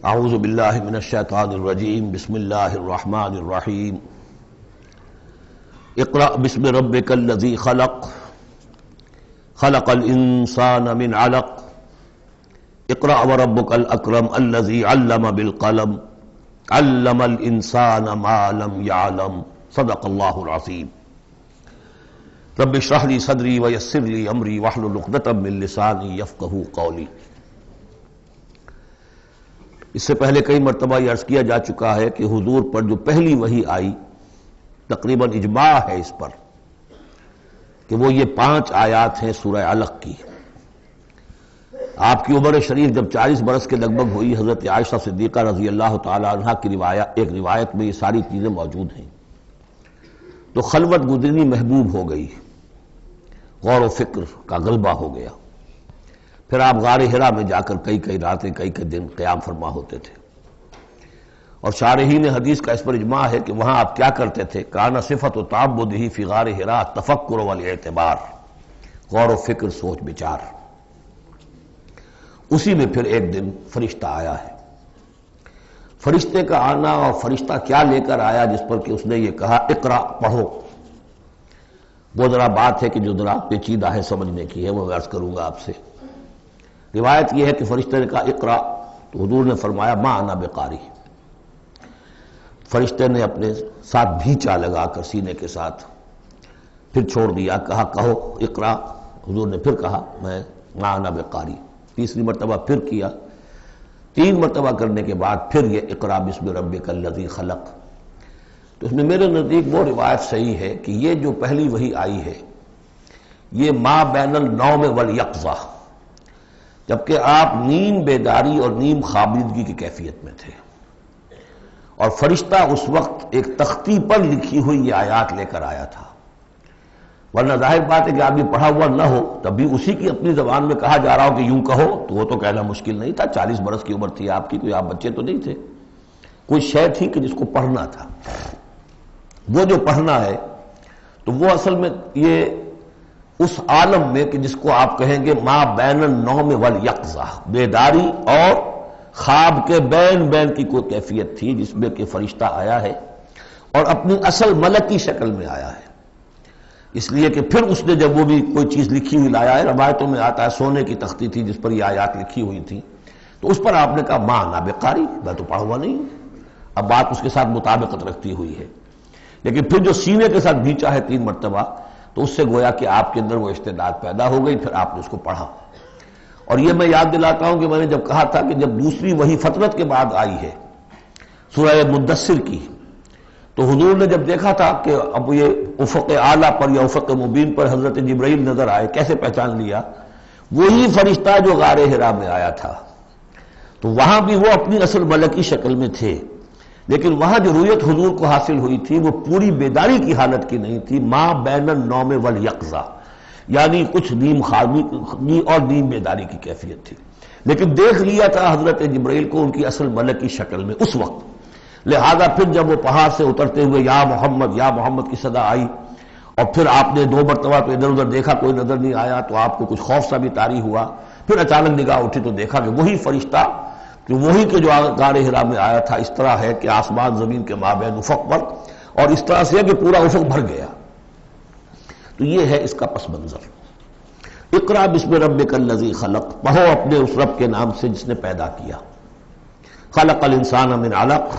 اعوذ باللہ من الشیطان الرجیم بسم اللہ الرحمن الرحیم اقرأ بسم ربک الذی خلق خلق الانسان من علق اقرأ وربک الاکرم الذی علم بالقلم علم الانسان ما لم يعلم صدق اللہ العظیم رب اشرح لی صدری ویسر لی امری واحلل عقدۃ من لسانی یفقہوا قولی۔ اس سے پہلے کئی مرتبہ یہ عرض کیا جا چکا ہے کہ حضور پر جو پہلی وحی آئی تقریباً اجماع ہے اس پر کہ وہ یہ 5 آیات ہیں سورہ علق کی۔ آپ کی عمر شریف جب 40 برس کے لگ بھگ ہوئی، حضرت عائشہ صدیقہ رضی اللہ تعالی عنہ کی ایک روایت میں یہ ساری چیزیں موجود ہیں، تو خلوت گزرنی محبوب ہو گئی، غور و فکر کا غلبہ ہو گیا۔ پھر آپ غار حرا میں جا کر کئی راتیں کئی دن قیام فرما ہوتے تھے، اور شارحین حدیث کا اس پر اجماع ہے کہ وہاں آپ کیا کرتے تھے؟ کان صفت و تعبدہ فی غار حرا تفکر والاعتبار، غور و فکر، سوچ بچار۔ اسی میں پھر ایک دن فرشتہ آیا ہے۔ فرشتے کا آنا اور فرشتہ کیا لے کر آیا جس پر کہ اس نے یہ کہا اقرا، پڑھو، وہ ذرا بات ہے کہ جو ذرا پیچیدہ ہے سمجھنے کی ہے، وہ میں عرض کروں گا آپ سے۔ روایت یہ ہے کہ فرشتے نے کہا اقرا، تو حضور نے فرمایا ما انا بقاری۔ فرشتے نے اپنے ساتھ بھینچا لگا کر سینے کے ساتھ، پھر چھوڑ دیا، کہا کہو اقرا۔ حضور نے پھر کہا میں ما انا بقاری، تیسری مرتبہ پھر کیا، 3 مرتبہ کرنے کے بعد پھر یہ اقرا بسم ربک الذی خلق۔ تو اس میں میرے نزدیک وہ روایت صحیح ہے کہ یہ جو پہلی وحی آئی ہے یہ ما بین النوم والیقظہ، جبکہ آپ نیم بیداری اور نیم خوابیدگی کی کیفیت میں تھے، اور فرشتہ اس وقت ایک تختی پر لکھی ہوئی یہ آیات لے کر آیا تھا۔ ورنہ ظاہر بات ہے کہ آپ یہ پڑھا ہوا نہ ہو تب بھی اسی کی اپنی زبان میں کہا جا رہا ہو کہ یوں کہو، تو وہ تو کہنا مشکل نہیں تھا۔ 40 برس کی عمر تھی آپ کی، کوئی آپ بچے تو نہیں تھے، کوئی شے تھی کہ جس کو پڑھنا تھا۔ وہ جو پڑھنا ہے تو وہ اصل میں یہ اس عالم میں کہ جس کو آپ کہیں گے ما بین النوم والیقظہ، بیداری اور خواب کے بین کی کوئی کیفیت تھی جس میں کہ فرشتہ آیا ہے اور اپنی اصل ملکی شکل میں آیا ہے۔ اس لیے کہ پھر اس نے جب وہ بھی کوئی چیز لکھی ہوئی لایا ہے، روایتوں میں آتا ہے سونے کی تختی تھی جس پر یہ آیات لکھی ہوئی تھی، تو اس پر آپ نے کہا ما انا بقاری، میں تو پڑھا ہوا نہیں ہوں۔ اب بات اس کے ساتھ مطابقت رکھتی ہوئی ہے، لیکن پھر جو سینے کے ساتھ بھینچا ہے 3 مرتبہ، تو اس سے گویا کہ آپ کے اندر وہ استعداد پیدا ہو گئی، پھر آپ نے اس کو پڑھا۔ اور یہ میں یاد دلاتا ہوں کہ میں نے جب کہا تھا کہ جب دوسری وحی فترت کے بعد آئی ہے سورہ مدثر کی، تو حضور نے جب دیکھا تھا کہ اب یہ افق اعلیٰ پر یا افق مبین پر حضرت جبرائیل نظر آئے، کیسے پہچان لیا؟ وہی فرشتہ جو غار حرا میں آیا تھا، تو وہاں بھی وہ اپنی اصل ملکی شکل میں تھے، لیکن وہاں جو رؤیت حضور کو حاصل ہوئی تھی وہ پوری بیداری کی حالت کی نہیں تھی، ما بین النوم والیقظہ، یعنی کچھ نیم خوابی اور نیم بیداری کی کیفیت تھی، لیکن دیکھ لیا تھا حضرت جبرائیل کو ان کی اصل ملکی شکل میں اس وقت۔ لہذا پھر جب وہ پہاڑ سے اترتے ہوئے یا محمد کی صدا آئی، اور پھر آپ نے 2 مرتبہ تو ادھر ادھر دیکھا، کوئی نظر نہیں آیا، تو آپ کو کچھ خوف سا بھی طاری ہوا۔ پھر اچانک نگاہ اٹھی تو دیکھا کہ وہی فرشتہ کہ وہی کہ جو غار حرا میں آیا تھا، اس طرح ہے کہ آسمان زمین کے مابین افق پر، اور اس طرح سے ہے کہ پورا افق بھر گیا۔ تو یہ ہے اس کا پس منظر۔ اقرا بسم ربک الذی خلق، پڑھو اپنے اس رب کے نام سے جس نے پیدا کیا۔ خلق الانسان من علق،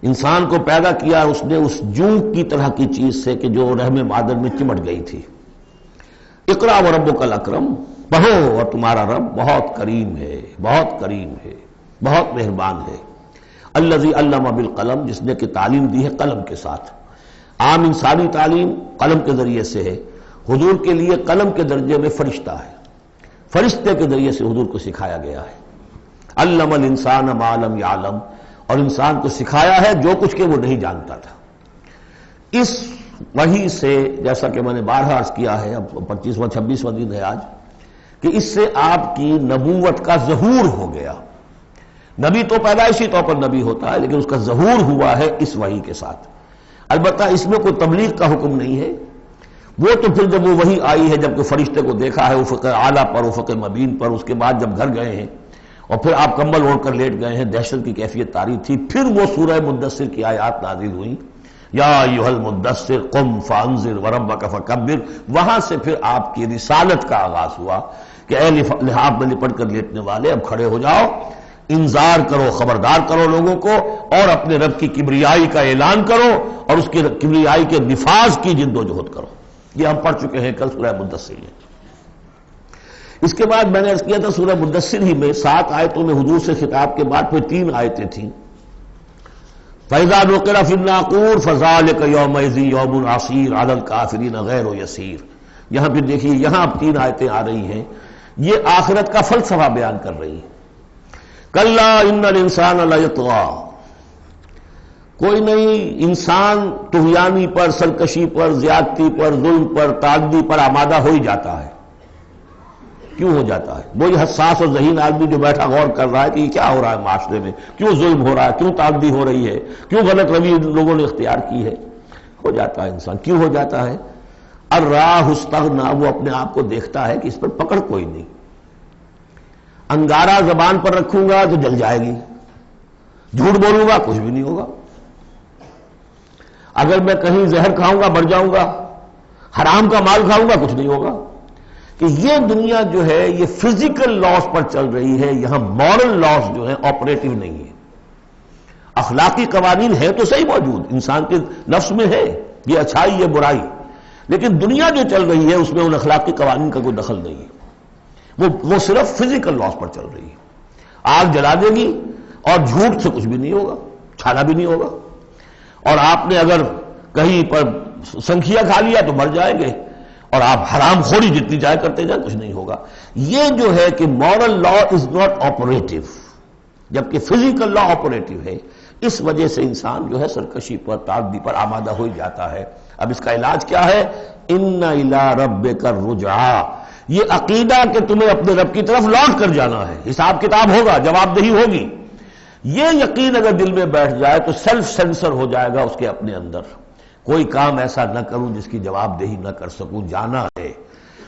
انسان کو پیدا کیا اس نے اس جون کی طرح کی چیز سے کہ جو رحم مادر میں چمٹ گئی تھی۔ اقرا وربک الاکرم، پڑھو اور تمہارا رب بہت کریم ہے، بہت کریم ہے، بہت مہربان ہے۔ الذی علم بالقلم، جس نے کہ تعلیم دی ہے قلم کے ساتھ۔ عام انسانی تعلیم قلم کے ذریعے سے ہے، حضور کے لیے قلم کے درجے میں فرشتہ ہے، فرشتے کے ذریعے سے حضور کو سکھایا گیا ہے۔ علم الانسان ما لم یعلم، اور انسان کو سکھایا ہے جو کچھ کہ وہ نہیں جانتا تھا۔ اس وحی سے، جیسا کہ میں نے بارہا عرض کیا ہے، اب 25واں 26واں دن ہے آج، کہ اس سے آپ کی نبوت کا ظہور ہو گیا۔ نبی تو پیدائشی طور پر نبی ہوتا ہے، لیکن اس کا ظہور ہوا ہے اس وحی کے ساتھ۔ البتہ اس میں کوئی تبلیغ کا حکم نہیں ہے، وہ تو پھر جب وہ وحی آئی ہے، جب کہ فرشتے کو دیکھا ہے افق اعلیٰ پر، افق مبین پر، اس کے بعد جب گھر گئے ہیں اور پھر آپ کمبل اوڑھ کر لیٹ گئے ہیں، دہشت کی کیفیت طاری تھی. پھر وہ سورہ مدثر کی آیات نازل ہوئی، یا ایھا المدثر قم فانذر وربک فکبر. وہاں سے پھر آپ کی رسالت کا آغاز ہوا کہ اے لحاف میں لپٹ کر لیٹنے والے، اب کھڑے ہو جاؤ، انذار کرو، خبردار کرو لوگوں کو، اور اپنے رب کی کبریائی کا اعلان کرو اور اس کی کبریائی کے نفاذ کی جد و جہد کرو. یہ ہم پڑھ چکے ہیں کل سورہ مدثر میں. اس کے بعد میں نے عرض کیا تھا سورہ مدثر ہی میں 7 آیتوں میں حضور سے خطاب کے بعد پھر 3 آیتیں تھیں. فَإِذَا نُقِرَ فِي النَّاقُورِ فَذَلِكَ يَوْمَئِذٍ يَوْمٌ عَسِيرٌ عَلَى الْكَافِرِينَ غَيْرُ يَسِيرٌ. یہاں پھر دیکھیے، یہاں اب 3 آیتیں آ رہی ہیں، یہ آخرت کا فلسفہ بیان کر رہی ہیں. کَلَّا إِنَّ الْإِنسَانَ لَيَطْغَىٰ. کوئی نہیں، انسان طغیانی پر، سرکشی پر، زیادتی پر، ظلم پر، تعدی پر آمادہ ہو ہی جاتا ہے. کیوں ہو جاتا ہے؟ وہی حساس اور ذہین آدمی جو بیٹھا غور کر رہا ہے کہ یہ کیا ہو رہا ہے معاشرے میں، کیوں ظلم ہو رہا ہے، کیوں تعدی ہو رہی ہے، کیوں غلط روی لوگوں نے اختیار کی ہے. ہو جاتا ہے انسان. کیوں ہو جاتا ہے؟ الراہ استغنا، وہ اپنے آپ کو دیکھتا ہے کہ اس پر پکڑ کوئی نہیں. انگارہ زبان پر رکھوں گا تو جل جائے گی، جھوٹ بولوں گا کچھ بھی نہیں ہوگا، اگر میں کہیں زہر کھاؤں گا مر جاؤں گا، حرام کا مال کھاؤں گا کچھ نہیں ہوگا. کہ یہ دنیا جو ہے یہ فزیکل لاز پر چل رہی ہے، یہاں مورل لاز جو ہے آپریٹو نہیں ہے. اخلاقی قوانین ہے تو صحیح موجود، انسان کے نفس میں ہے، یہ اچھائی یہ برائی، لیکن دنیا جو چل رہی ہے اس میں ان اخلاقی قوانین کا کوئی دخل نہیں ہے. وہ صرف فزیکل لاز پر چل رہی ہے. آگ جلا دے گی اور جھوٹ سے کچھ بھی نہیں ہوگا، چھانا بھی نہیں ہوگا. اور آپ نے اگر کہیں پر سنکھیا کھا لیا تو مر جائیں گے، اور آپ حرام خوری جتنی چاہے کرتے جائیں کچھ نہیں ہوگا. یہ جو ہے کہ moral law is not operative, جبکہ فزیکل لا آپریٹو ہے. اس وجہ سے انسان جو ہے سرکشی پر، تعدی پر آمادہ ہو جاتا ہے. اب اس کا علاج کیا ہے؟ ان الی ربک الرجعی. یہ عقیدہ کہ تمہیں اپنے رب کی طرف لوٹ کر جانا ہے، حساب کتاب ہوگا، جواب دہی ہوگی. یہ یقین اگر دل میں بیٹھ جائے تو سیلف سینسر ہو جائے گا اس کے اپنے اندر. کوئی کام ایسا نہ کروں جس کی جواب دہی نہ کر سکوں. جانا ہے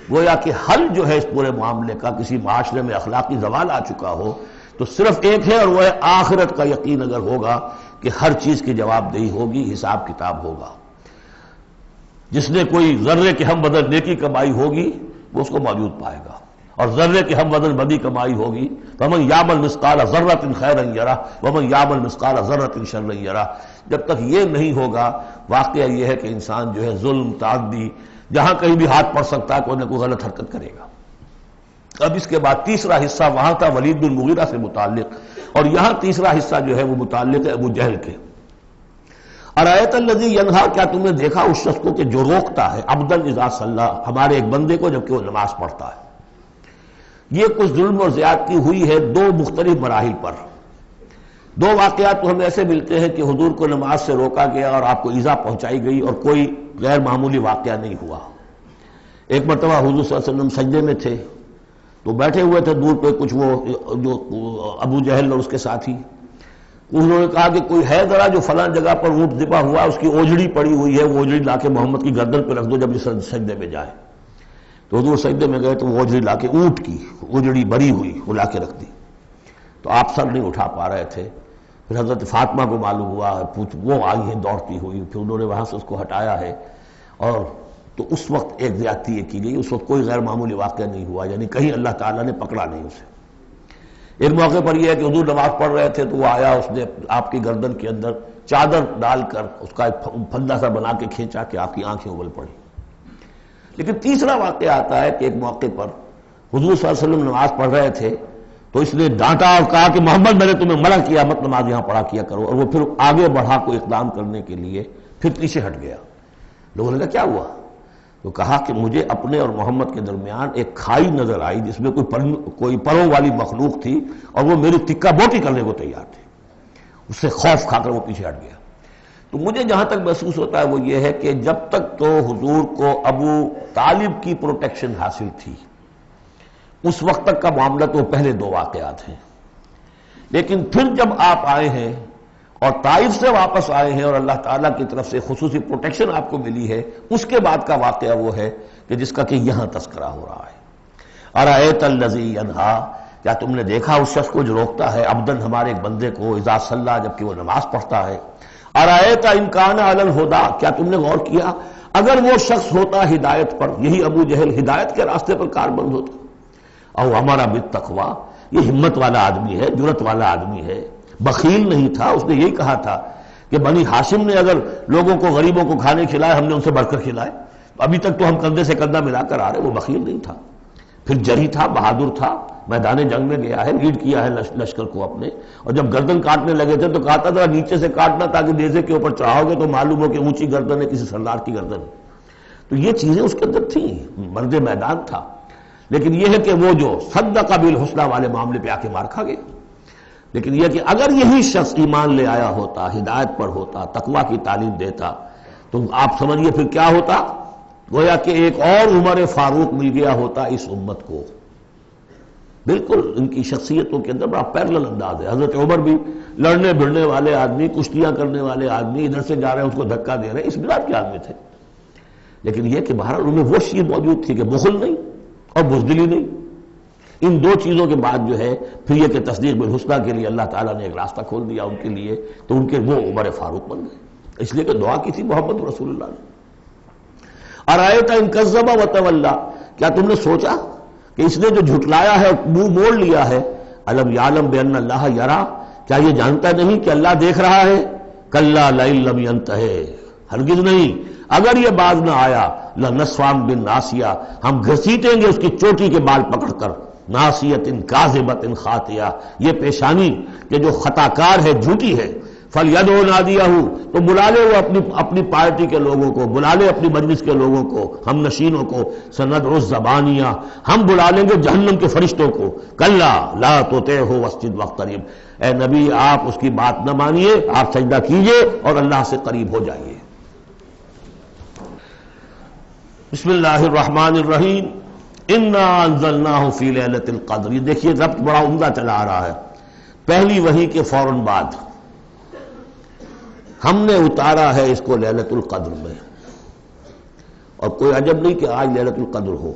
گویا کہ حل جو ہے اس پورے معاملے کا، کسی معاشرے میں اخلاقی زوال آ چکا ہو تو صرف ایک ہے، اور وہ ہے آخرت کا یقین اگر ہوگا کہ ہر چیز کی جواب دہی ہوگی، حساب کتاب ہوگا. جس نے کوئی ذرے کے ہم بدل نیکی کمائی ہوگی وہ اس کو موجود پائے گا، اور ذرے کے ہم بدل بدی کمائی ہوگی. فَمَنْ يَعْمَلْ مِثْقَالَ ذَرَّةٍ خَيْرًا يَرَهُ وَمَنْ يَعْمَلْ مِثْقَالَ ذَرَّةٍ شَرًّا يَرَهُ. جب تک یہ نہیں ہوگا، واقعہ یہ ہے کہ انسان جو ہے ظلم، تعدی، جہاں کہیں بھی ہاتھ پڑ سکتا ہے کوئی نہ کوئی غلط حرکت کرے گا. اب اس کے بعد تیسرا حصہ وہاں تھا ولید بن مغیرہ سے متعلق، اور یہاں تیسرا حصہ جو ہے وہ متعلق ہے ابو جہل کے. ارایت الذی ینہا، کیا تم نے دیکھا اس شخص کو کہ جو روکتا ہے، عبدا اذا صلی، ہمارے ایک بندے کو جبکہ وہ نماز پڑھتا ہے. یہ کچھ ظلم اور زیادتی ہوئی ہے 2 مختلف مراحل پر. 2 واقعات تو ہمیں ایسے ملتے ہیں کہ حضور کو نماز سے روکا گیا اور آپ کو ایذا پہنچائی گئی اور کوئی غیر معمولی واقعہ نہیں ہوا. ایک مرتبہ حضور صلی اللہ علیہ وسلم سجدے میں تھے تو بیٹھے ہوئے تھے دور پہ کچھ وہ جو ابو جہل اور اس کے ساتھی. انہوں نے کہا کہ کوئی ہے ذرا جو فلاں جگہ پر اونٹ ذبح ہوا، اس کی اوجڑی پڑی ہوئی ہے، وہ اوجڑی لا کے محمد کی گردن پہ رکھ دو جب یہ سجدے میں جائے. تو حضور سجدے میں گئے تو وہ اوجڑی لا کے، اونٹ کی اوجڑی بری ہوئی وہ لا کے رکھ دی. تو آپ سر نہیں اٹھا پا رہے تھے. پھر حضرت فاطمہ کو معلوم ہوا، وہ آئی ہیں دوڑتی ہوئی، پھر انہوں نے وہاں سے اس کو ہٹایا ہے. اور تو اس وقت ایک زیادتی یہ کی گئی، اس وقت کوئی غیر معمولی واقعہ نہیں ہوا، یعنی کہیں اللہ تعالیٰ نے پکڑا نہیں اسے. ایک موقع پر یہ ہے کہ حضور نماز پڑھ رہے تھے تو وہ آیا، اس نے آپ کی گردن کے اندر چادر ڈال کر اس کا ایک پھندا سا بنا کے کھینچا کہ آپ کی آنکھیں ابل پڑی. لیکن تیسرا واقعہ آتا ہے کہ ایک موقع پر حضور صلی اللہ علیہ وسلم نماز پڑھ رہے تھے تو اس نے ڈانٹا اور کہا کہ محمد میں نے تمہیں منع کیا مت نماز یہاں پڑھا کیا کرو. اور وہ پھر آگے بڑھا کوئی اقدام کرنے کے لیے پھر پیچھے ہٹ گیا. لوگوں نے کہا کیا ہوا؟ تو کہا کہ مجھے اپنے اور محمد کے درمیان ایک کھائی نظر آئی جس میں کوئی پروں والی مخلوق تھی اور وہ میری تکہ بوٹی کرنے کو تیار تھی. اس سے خوف کھا کر وہ پیچھے ہٹ گیا. تو مجھے جہاں تک محسوس ہوتا ہے وہ یہ ہے کہ جب تک تو حضور کو ابو طالب کی پروٹیکشن حاصل تھی اس وقت تک کا معاملہ تو پہلے 2 واقعات ہیں. لیکن پھر جب آپ آئے ہیں اور طائف سے واپس آئے ہیں اور اللہ تعالیٰ کی طرف سے خصوصی پروٹیکشن آپ کو ملی ہے، اس کے بعد کا واقعہ وہ ہے کہ جس کا کہ یہاں تذکرہ ہو رہا ہے. ارایت الذی ینہا، کیا تم نے دیکھا اس شخص کو جو روکتا ہے عبدن ہمارے ایک بندے کو اذا صلی جبکہ وہ نماز پڑھتا ہے، ارایت ان کان علی الہدی، کیا تم نے غور کیا اگر وہ شخص ہوتا ہدایت پر، یہی ابو جہل ہدایت کے راستے پر کاربند ہوتا، او ہمارا بالتقوی، یہ ہمت والا آدمی ہے، جرت والا آدمی ہے، بخیل نہیں تھا، اس نے یہی کہا تھا کہ بنی ہاشم نے اگر لوگوں کو غریبوں کو کھانے کھلائے ہم نے ان سے بڑھ کر کھلائے، ابھی تک تو ہم کندھے سے کندھا ملا کر آ رہے، وہ بخیل نہیں تھا، پھر جری تھا، بہادر تھا، میدان جنگ میں گیا ہے، لیڈ کیا ہے لشکر کو اپنے، اور جب گردن کاٹنے لگے تھے تو کہتا تھا نیچے سے کاٹنا تاکہ نیزے کے اوپر چڑھاؤ گے تو معلوم ہو کہ اونچی گردن ہے کسی سردار کی گردن ہے۔ تو یہ چیزیں اس کے اندر تھیں، مرد میدان تھا، لیکن یہ ہے کہ وہ جو صدق بالحسنی والے معاملے پہ آ کے مار کھا گئے۔ لیکن یہ کہ اگر یہی شخص ایمان لے آیا ہوتا، ہدایت پر ہوتا، تقویٰ کی تعلیم دیتا، تو آپ سمجھیے پھر کیا ہوتا، گویا کہ ایک اور عمر فاروق مل گیا ہوتا اس امت کو۔ بالکل ان کی شخصیتوں کے اندر بڑا پیرلل انداز ہے۔ حضرت عمر بھی لڑنے بھڑنے والے آدمی، کشتیاں کرنے والے آدمی، ادھر سے جا رہے ہیں اس کو دھکا دے رہے ہیں، اس مزاج کے آدمی تھے، لیکن یہ کہ بہرحال ان میں وہ چیز موجود تھی کہ بخل نہیں اور بزدلی نہیں۔ ان دو چیزوں کے بعد جو ہے پھر یہ کہ تصدیق بالحسنی کے لیے اللہ تعالیٰ نے ایک راستہ کھول دیا ان کے لیے، تو ان کے وہ عمر فاروق بن گئے، اس لیے کہ دعا کی تھی محمد رسول اللہ نے۔ ارایت ان کذب وتولی، کیا تم نے سوچا کہ اس نے جو جھٹلایا ہے، منہ موڑ لیا ہے، الم یعلم بان اللہ یری، کیا یہ جانتا نہیں کہ اللہ دیکھ رہا ہے؟ کلا لئن لم ینتہ، ہرگز نہیں، اگر یہ باز نہ آیا، لنصفا بالناصیہ، ہم گھسیٹیں گے اس کی چوٹی کے بال پکڑ کر، ناصیۃ کاذبۃ خاطئہ، یہ پیشانی کہ جو خطا کار ہے، جھوٹی ہے، فلیدعو نادیہ، تو بلا لے وہ اپنی پارٹی کے لوگوں کو، بلا لے اپنی مجلس کے لوگوں کو، ہم نشینوں کو، سندعو الزبانیہ، ہم بلا لیں گے جہنم کے فرشتوں کو، کلا لا تطعہ واسجد واقترب، اے نبی آپ اس کی بات نہ مانیے، آپ سجدہ کیجئے اور اللہ سے قریب ہو جائیے۔ بسم اللہ الرحمن الرحیم، انا انزلناہ فی لیلۃ القدر، یہ دیکھیے ربط بڑا عمدہ چلا آ رہا ہے، پہلی وحی کے فوراً بعد ہم نے اتارا ہے اس کو لیلۃ القدر میں، اور کوئی عجب نہیں کہ آج لیلۃ القدر ہو،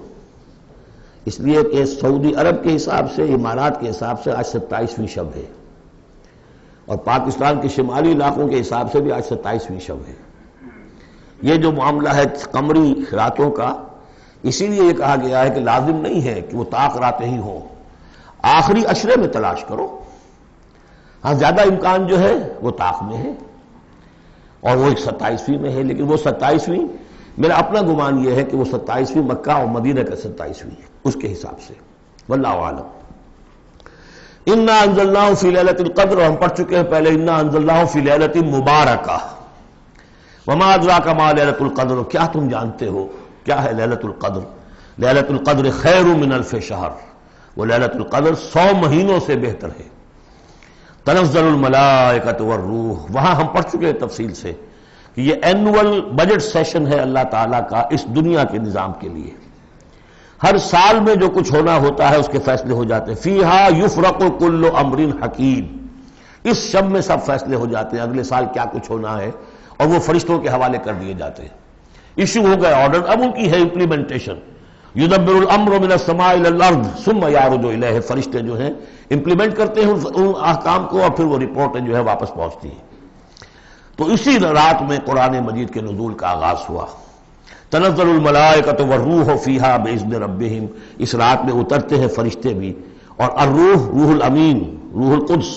اس لیے کہ سعودی عرب کے حساب سے، امارات کے حساب سے آج 27ویں شب ہے، اور پاکستان کے شمالی علاقوں کے حساب سے بھی آج 27ویں شب ہے۔ یہ جو معاملہ ہے قمری راتوں کا، اسی لیے یہ کہا گیا ہے کہ لازم نہیں ہے کہ وہ طاق راتیں ہی ہوں، آخری عشرے میں تلاش کرو، ہاں زیادہ امکان جو ہے وہ طاق میں ہے، اور وہ ایک 27ویں میں ہے، لیکن وہ 27ویں میرا اپنا گمان یہ ہے کہ وہ 27ویں مکہ اور مدینہ کا 27ویں ہے اس کے حساب سے، واللہ اعلم۔ انا انزلناہ فی لیلۃ القدر، ہم پڑھ چکے ہیں پہلے، انا انزلناہ فی لیلۃ مبارکہ، وما ادراک ما لیلۃ القدر، کیا تم جانتے ہو کیا ہے لیلۃ القدر؟ لیلۃ القدر خیر من الف شہر، وہ لیلۃ القدر 100 مہینوں سے بہتر ہے۔ تنزل الملائکۃ والروح، وہاں ہم پڑھ چکے ہیں تفصیل سے کہ یہ اینول بجٹ سیشن ہے اللہ تعالیٰ کا اس دنیا کے نظام کے لیے، ہر سال میں جو کچھ ہونا ہوتا ہے اس کے فیصلے ہو جاتے ہیں، فیہا یفرق کل امر حکیم، اس شب میں سب فیصلے ہو جاتے ہیں، اگلے سال کیا کچھ ہونا ہے، اور وہ فرشتوں کے حوالے کر دیے جاتے ہیں، ایشو ہو گئے آرڈر، اب ان کی ہے امپلیمنٹیشن، یدبر الامر من السماء الى الارض ثم یعرج الیہ، فرشتے جو ہیں امپلیمنٹ کرتے ہیں ان احکام کو، اور پھر وہ رپورٹیں جو ہے واپس پہنچتی ہیں۔ تو اسی رات میں قرآن مجید کے نزول کا آغاز ہوا، تنزل الملائکۃ والروح فیہا باذن ربہم، اس رات میں اترتے ہیں فرشتے بھی، اور الروح روح الامین، روح القدس،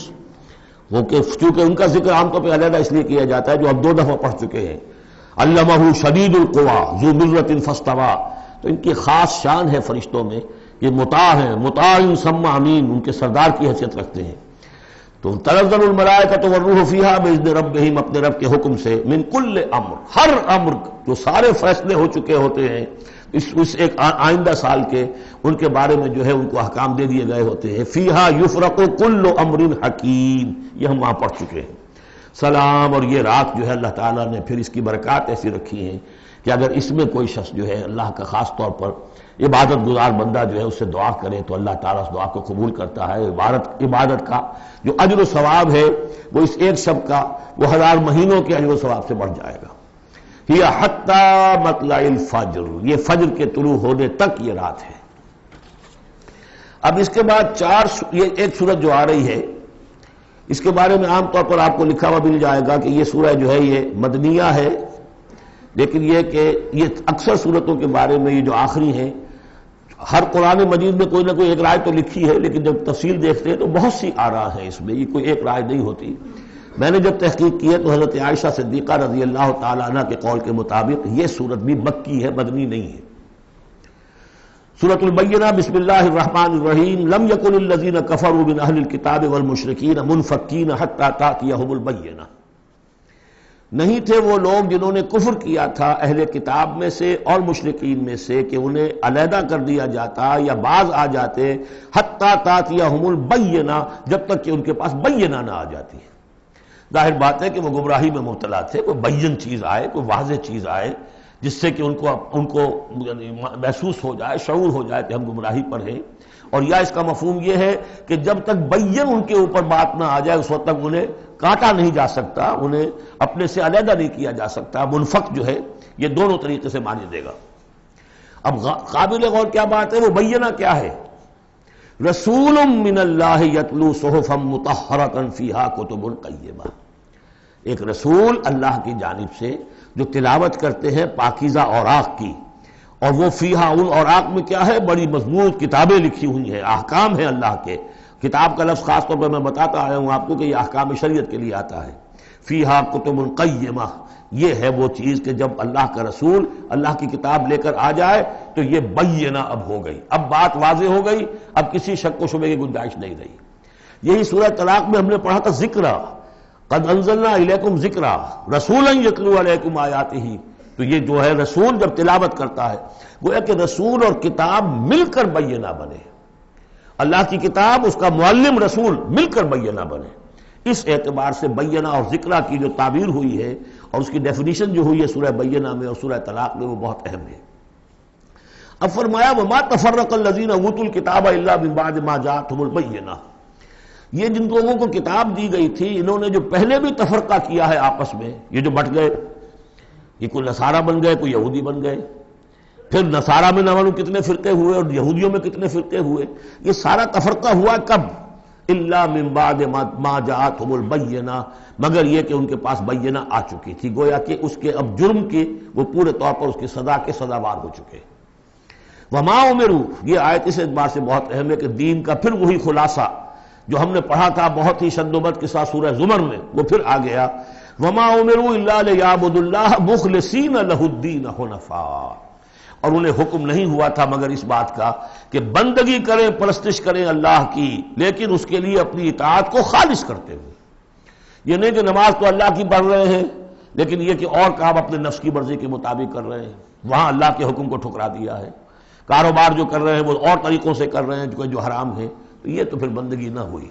وہ کہ چونکہ ان کا ذکر عام طور پہ علیحدہ اس لیے کیا جاتا ہے جو اب 2 دفعہ پڑھ چکے ہیں، علمہ شدید القویٰ ذو مرۃ فاستویٰ، تو ان کی خاص شان ہے فرشتوں میں، یہ مطاع ہیں، مطاع ثم امین، ان کے سردار کی حیثیت رکھتے ہیں۔ تو تنزل الملائکۃ والروح فیہا باذن ربہم، اپنے رب کے حکم سے، من کل امر، ہر امر، جو سارے فیصلے ہو چکے ہوتے ہیں اس ایک آئندہ سال کے، ان کے بارے میں جو ہے ان کو احکام دے دیے گئے ہوتے ہیں، فیہا یفرق کل امر حکیم، یہ ہم وہاں پڑھ چکے ہیں۔ سلام، اور یہ رات جو ہے اللہ تعالیٰ نے پھر اس کی برکات ایسی رکھی ہیں کہ اگر اس میں کوئی شخص جو ہے اللہ کا خاص طور پر عبادت گزار بندہ جو ہے اس سے دعا کرے تو اللہ تعالیٰ اس دعا کو قبول کرتا ہے، عبادت کا جو اجر و ثواب ہے وہ اس ایک شب کا وہ 1000 مہینوں کے اجر و ثواب سے بڑھ جائے گا۔ ہی حتی مطلع الفجر، یہ فجر کے طلوع ہونے تک یہ رات ہے۔ اب اس کے بعد یہ ایک سورت جو آ رہی ہے، اس کے بارے میں عام طور پر آپ کو لکھا ہوا مل جائے گا کہ یہ سورہ جو ہے یہ مدنیہ ہے، لیکن یہ کہ یہ اکثر سورتوں کے بارے میں یہ جو آخری ہیں، ہر قرآن مجید میں کوئی نہ کوئی ایک رائے تو لکھی ہے، لیکن جب تفصیل دیکھتے ہیں تو بہت سی آراء ہیں اس میں، یہ کوئی ایک رائے نہیں ہوتی۔ میں نے جب تحقیق کی ہے تو حضرت عائشہ صدیقہ رضی اللہ تعالی عنہ کے قول کے مطابق یہ سورت بھی مکی ہے، مدنی نہیں ہے۔ سورۃ البینہ، بسم اللہ الرحمن الرحیم، لم یکن الذین کفروا من اہل الکتاب والمشرکین منفکین حتی تأتیہم البینہ، نہیں تھے وہ لوگ جنہوں نے کفر کیا تھا اہل کتاب میں سے اور مشرکین میں سے کہ انہیں علیحدہ کر دیا جاتا یا باز آ جاتے، حتی تأتیہم البینہ، جب تک کہ ان کے پاس بینہ نہ آ جاتی ہے۔ ظاہر بات ہے کہ وہ گمراہی میں مبتلا تھے، کوئی بین چیز آئے، کوئی واضح چیز آئے جس سے کہ ان کو محسوس ہو جائے، شعور ہو جائے کہ ہم گمراہی پر ہیں، اور یا اس کا مفہوم یہ ہے کہ جب تک بین ان کے اوپر بات نہ آ جائے اس وقت تک انہیں کاٹا نہیں جا سکتا، انہیں اپنے سے علیحدہ نہیں کیا جا سکتا۔ منفق جو ہے یہ دونوں طریقے سے مانی دے گا۔ اب قابل غور کیا بات ہے، وہ بینہ کیا ہے؟ رسول من اللہ یتلو صحفا مطہرۃ فیہا کتب قیمہ، ایک رسول اللہ کی جانب سے جو تلاوت کرتے ہیں پاکیزہ اوراق کی، اور وہ فیہا، ان اوراق میں کیا ہے؟ بڑی مضبوط کتابیں لکھی ہوئی ہیں، احکام ہیں اللہ کے۔ کتاب کا لفظ خاص طور پر میں بتاتا آیا ہوں آپ کو کہ یہ احکام شریعت کے لیے آتا ہے۔ فیہا کتب قیمہ، یہ ہے وہ چیز کہ جب اللہ کا رسول اللہ کی کتاب لے کر آ جائے تو یہ بینہ اب ہو گئی، اب بات واضح ہو گئی، اب کسی شک و شبے کی گنجائش نہیں رہی۔ یہی سورہ طلاق میں ہم نے پڑھا تھا ذکرہ، قد انزلنا الیکم ذکرہ رسولا یتلو علیکم آیاتہ، تو یہ جو ہے رسول جب تلاوت کرتا ہے، گویا کہ رسول اور کتاب مل کر بینہ بنے، اللہ کی کتاب اس کا معلم رسول مل کر بینہ بنے۔ اس اعتبار سے بینہ اور ذکرہ کی جو تعبیر ہوئی ہے اور اس کی ڈیفینیشن جو ہوئی ہے سورہ بینہ میں اور سورہ طلاق میں، وہ بہت اہم ہے۔ اب فرمایا وما تفرق الذین اوتوا الکتاب الا من بعد ما جاءتهم البینہ، یہ جن لوگوں کو کتاب دی گئی تھی انہوں نے جو پہلے بھی تفرقہ کیا ہے آپس میں، یہ جو بٹ گئے، یہ کوئی نصارہ بن گئے، کوئی یہودی بن گئے، پھر نصارہ میں نہ معلوم کتنے فرقے ہوئے اور یہودیوں میں کتنے فرقے ہوئے، یہ سارا تفرقہ ہوا کب؟ الا من بعد ما جاءتهم البینہ، مگر یہ کہ ان کے پاس بینہ آ چکی تھی، گویا کہ اس کے اب جرم کے وہ پورے طور پر اس کی سزا کے سزاوار ہو چکے۔ وما امروا، یہ آیت اس اعتبار سے بہت اہم ہے کہ دین کا پھر وہی خلاصہ جو ہم نے پڑھا تھا بہت ہی شدت کے ساتھ سورہ زمر میں، وہ پھر آ گیا۔ وما امروا الا لیعبدوا اللہ مخلصین لہ الدین حنفاء، اور انہیں حکم نہیں ہوا تھا مگر اس بات کا کہ بندگی کریں، پرستش کریں اللہ کی، لیکن اس کے لیے اپنی اطاعت کو خالص کرتے ہوئے۔ یہ نہیں کہ نماز تو اللہ کی پڑھ رہے ہیں لیکن یہ کہ اور کام اپنے نفس کی مرضی کے مطابق کر رہے ہیں، وہاں اللہ کے حکم کو ٹھکرا دیا ہے۔ کاروبار جو کر رہے ہیں وہ اور طریقوں سے کر رہے ہیں جو حرام ہے، تو یہ تو پھر بندگی نہ ہوئی۔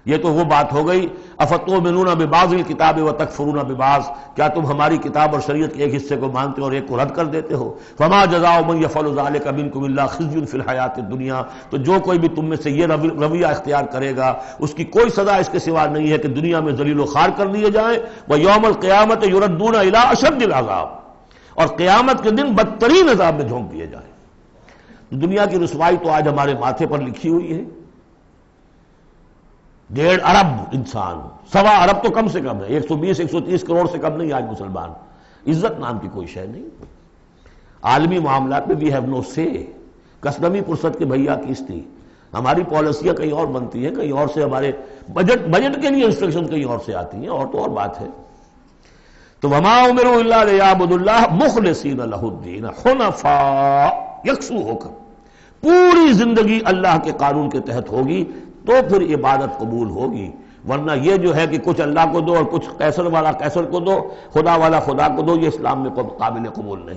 یہ تو وہ بات ہو گئی افتؤمنون ببعض الکتاب وتکفرون ببعض، کیا تم ہماری کتاب اور شریعت کے ایک حصے کو مانتے ہو اور ایک کو رد کر دیتے ہو؟ فما جزاء من یفعل ذلک منکم الا خزی فی الحیاۃ الدنیا، تو جو کوئی بھی تم میں سے یہ رویہ اختیار کرے گا اس کی کوئی سزا اس کے سوا نہیں ہے کہ دنیا میں ذلیل و خوار کر دیے جائیں، ویوم القیامۃ یردون الی اشد العذاب، اور قیامت کے دن بدترین عذاب میں جھونک دیے جائیں۔ دنیا کی رسوائی تو آج ہمارے ماتھے پر لکھی ہوئی ہے۔ 1.5 ارب انسان، 1.25 ارب تو کم سے کم ہے، 120-130 کروڑ سے کم نہیں آج مسلمان، عزت نام کی کوئی شے نہیں۔ عالمی معاملات میں وی ہیو نو سے، کسٹمی پرست کے بھیا کس تھی، ہماری پالیسیاں کہیں اور بنتی ہیں، کہیں اور سے ہمارے بجٹ کے لیے انسٹرکشن کہیں اور سے آتی ہیں، اور تو اور بات ہے۔ تو وما امروا الا لیعبدوا اللہ مخلصین لہ الدین حنفاء، یکسو ہو کر پوری زندگی اللہ کے قانون کے تحت ہوگی تو پھر عبادت قبول ہوگی، ورنہ یہ جو ہے کہ کچھ اللہ کو دو اور کچھ قیصر والا قیصر کو دو، خدا والا خدا کو دو، یہ اسلام میں قابل قبول نہیں۔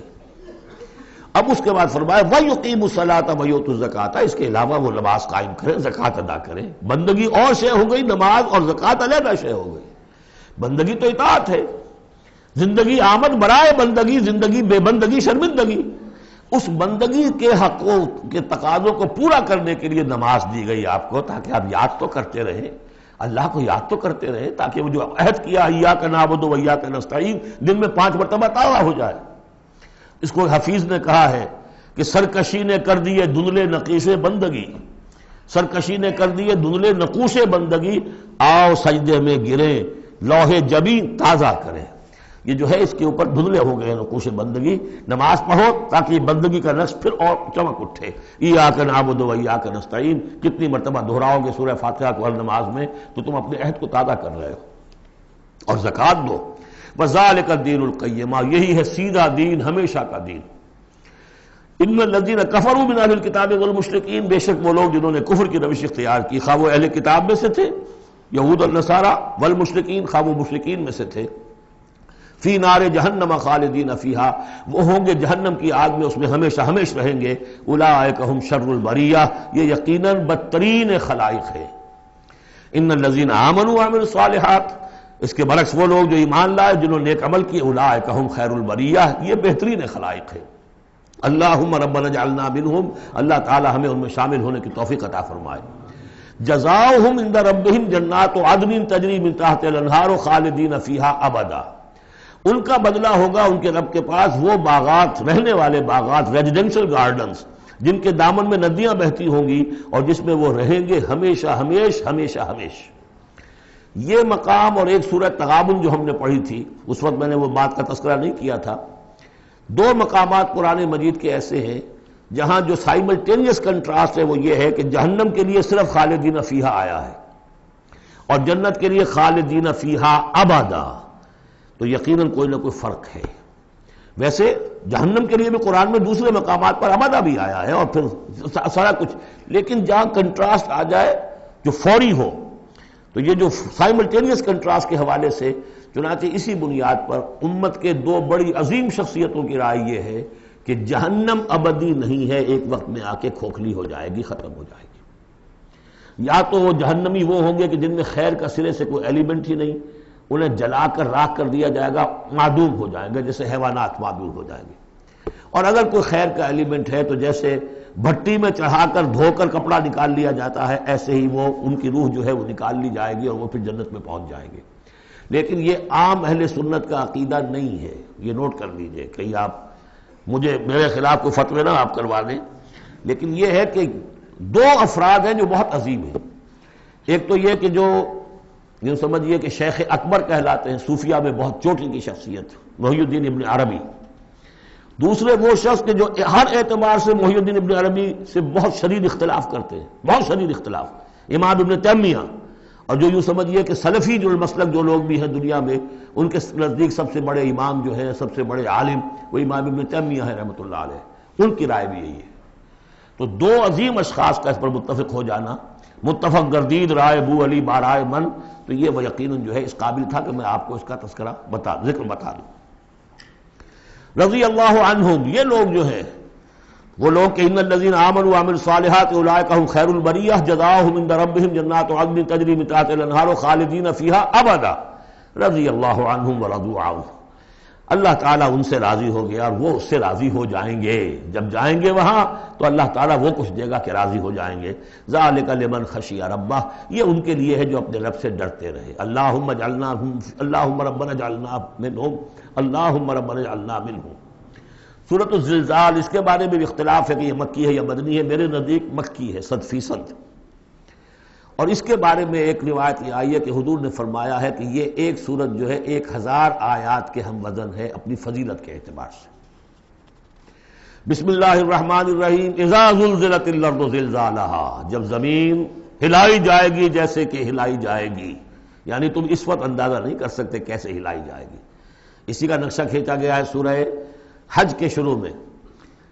اب اس کے بعد فرمایا وَيُقِيمُ الصَّلَاةَ وَيُؤْتُوا الزَّكَاةَ، اس کے علاوہ وہ نماز قائم کریں، زکوٰۃ ادا کریں۔ بندگی اور شے ہو گئی، نماز اور زکوٰۃ علیحدہ شے ہو گئی۔ بندگی تو اطاعت ہے، زندگی آمد برائے بندگی، زندگی بے بندگی شرمندگی۔ اس بندگی کے حقوں کے تقاضوں کو پورا کرنے کے لیے نماز دی گئی آپ کو، تاکہ آپ یاد تو کرتے رہیں، اللہ کو یاد تو کرتے رہیں، تاکہ وہ جو عہد کیا ایاک نعبد و ایاک نستعین دن میں 5 مرتبہ تازہ ہو جائے۔ اس کو حفیظ نے کہا ہے کہ سرکشی نے کر دیے دھندلے نقیص بندگی، سرکشی نے کر دیے دھندلے نقوش بندگی، آؤ سجدے میں گریں، لوح جبین تازہ کریں۔ یہ جو ہے اس کے اوپر دھندلے ہو گئے نقوش بندگی، نماز پڑھو تاکہ بندگی کا نقش پھر اور چمک اٹھے۔ ایاک نعبد و ایاک نستعین، کتنی مرتبہ دہراؤ گے سورہ فاتحہ کو ہر نماز میں تو تم اپنے عہد کو تازہ کر رہے ہو۔ اور زکوٰۃ دو، وذالک الدین القیمہ، یہی ہے سیدھا دین، ہمیشہ کا دین۔ ان الذین کفروا من اہل الکتاب والمشرکین، بے شک وہ لوگ جنہوں نے کفر کی روش اختیار کی، خواہ وہ اہل کتاب میں سے تھے یہود اور نصارہ، والمشرکین خواہ وہ مشرکین میں سے تھے، فی نار جہنم خالدین فیہا، وہ ہوں گے جہنم کی آگ میں، اس میں ہمیشہ ہمیشہ رہیں گے۔ اولئک ہم شر البریہ، یہ یقیناً بدترین خلائق ہے۔ ان الذین آمنوا وعملوا الصالحات، اس کے برعکس وہ لوگ جو ایمان لائے جنہوں نے نیک عمل کیے، اولئک ہم خیر البریہ، یہ بہترین خلائق ہے۔ اللہم ربنا اجعلنا منہم، اللہ تعالی ہمیں ان میں شامل ہونے کی توفیق عطا فرمائے۔ جزاؤہم عند ربہم جنات عدن تجری من تحتہا الانہار خالدین فیہا ابدا، ان کا بدلہ ہوگا ان کے رب کے پاس وہ باغات، رہنے والے باغات، ریزیڈینشل گارڈنز، جن کے دامن میں ندیاں بہتی ہوں گی اور جس میں وہ رہیں گے ہمیشہ ہمیشہ ہمیشہ ہمیشہ۔ یہ مقام اور ایک سورہ تغابن جو ہم نے پڑھی تھی، اس وقت میں نے وہ بات کا تذکرہ نہیں کیا تھا، دو مقامات قرآن مجید کے ایسے ہیں جہاں جو سائملٹینیس کنٹراسٹ ہے وہ یہ ہے کہ جہنم کے لیے صرف خالدین فیہا آیا ہے اور جنت کے لیے خالدین فیہا ابدا، تو یقیناً کوئی نہ کوئی فرق ہے۔ ویسے جہنم کے لیے بھی قرآن میں دوسرے مقامات پر ابدا بھی آیا ہے اور پھر سارا کچھ، لیکن جہاں کنٹراسٹ آ جائے جو فوری ہو، تو یہ جو سائملٹینیس کنٹراسٹ کے حوالے سے، چنانچہ اسی بنیاد پر امت کے دو بڑی عظیم شخصیتوں کی رائے یہ ہے کہ جہنم ابدی نہیں ہے، ایک وقت میں آ کے کھوکھلی ہو جائے گی، ختم ہو جائے گی۔ یا تو وہ جہنمی وہ ہوں گے کہ جن میں خیر کا سرے سے کوئی ایلیمنٹ ہی نہیں، انہیں جلا کر راکھ کر دیا جائے گا، معدوم ہو جائیں گے، جیسے حیوانات معدوم ہو جائیں گے۔ اور اگر کوئی خیر کا ایلیمنٹ ہے تو جیسے بھٹی میں چڑھا کر دھو کر کپڑا نکال لیا جاتا ہے، ایسے ہی وہ ان کی روح جو ہے وہ نکال لی جائے گی اور وہ پھر جنت میں پہنچ جائیں گے۔ لیکن یہ عام اہل سنت کا عقیدہ نہیں ہے، یہ نوٹ کر لیجئے، کہیں آپ مجھے میرے خلاف کوئی فتوی نہ آپ کروا دیں، لیکن یہ ہے کہ دو افراد ہیں جو بہت عظیم ہیں۔ ایک تو یہ کہ جو یوں سمجھیے کہ شیخ اکبر کہلاتے ہیں، صوفیہ میں بہت چوٹی کی شخصیت، محی الدین ابن عربی۔ دوسرے وہ شخص کہ جو ہر اعتبار سے محی الدین ابن عربی سے بہت شدید اختلاف کرتے ہیں، بہت شدید اختلاف، امام ابن تیمیہ، اور جو یوں سمجھیے کہ سلفی جو المسلک جو لوگ بھی ہیں دنیا میں، ان کے نزدیک سب سے بڑے امام جو ہیں، سب سے بڑے عالم وہ امام ابن تیمیہ ہے رحمۃ اللہ علیہ، ان کی رائے بھی یہی ہے۔ تو دو عظیم اشخاص کا اس پر متفق ہو جانا، متفق گردید رائے بو علی بارائے من، تو یہ وہ یقیناً جو ہے اس قابل تھا کہ میں آپ کو اس کا تذکرہ ذکر بتا دوں۔ رضی اللہ عنہم، یہ لوگ جو ہیں وہ لوگ کہ ان الذین آمنوا وعملوا الصالحات اولئک هم خیر البریہ جزاؤہم عند ربہم جنات عدن تجری من تحتہا الانہار خالدین فیہا ابدا رضی اللہ عنہم ورضوا عنہ، اللہ تعالیٰ ان سے راضی ہو گیا اور وہ اس سے راضی ہو جائیں گے۔ جب جائیں گے وہاں تو اللہ تعالیٰ وہ کچھ دے گا کہ راضی ہو جائیں گے۔ ذالک لمن خشی ربہ، یہ ان کے لیے ہے جو اپنے رب سے ڈرتے رہے۔ اللہم ربنا اجعلنا منہم، اللہم ربنا اجعلنا منہم۔ سورۃ الزلزال، اس کے بارے میں بھی اختلاف ہے کہ یہ مکی ہے یا مدنی ہے، میرے نزدیک مکی ہے 100%۔ اور اس کے بارے میں ایک روایت یہ آئی ہے کہ حضور نے فرمایا ہے کہ یہ ایک سورت جو ہے 1000 آیات کے ہم وزن ہے اپنی فضیلت کے اعتبار سے۔ بسم اللہ الرحمن الرحیم، اذا زلزلت الارض زلزالہا، جب زمین ہلائی جائے گی جیسے کہ ہلائی جائے گی، یعنی تم اس وقت اندازہ نہیں کر سکتے کیسے ہلائی جائے گی۔ اسی کا نقشہ کھینچا گیا ہے سورہ حج کے شروع میں،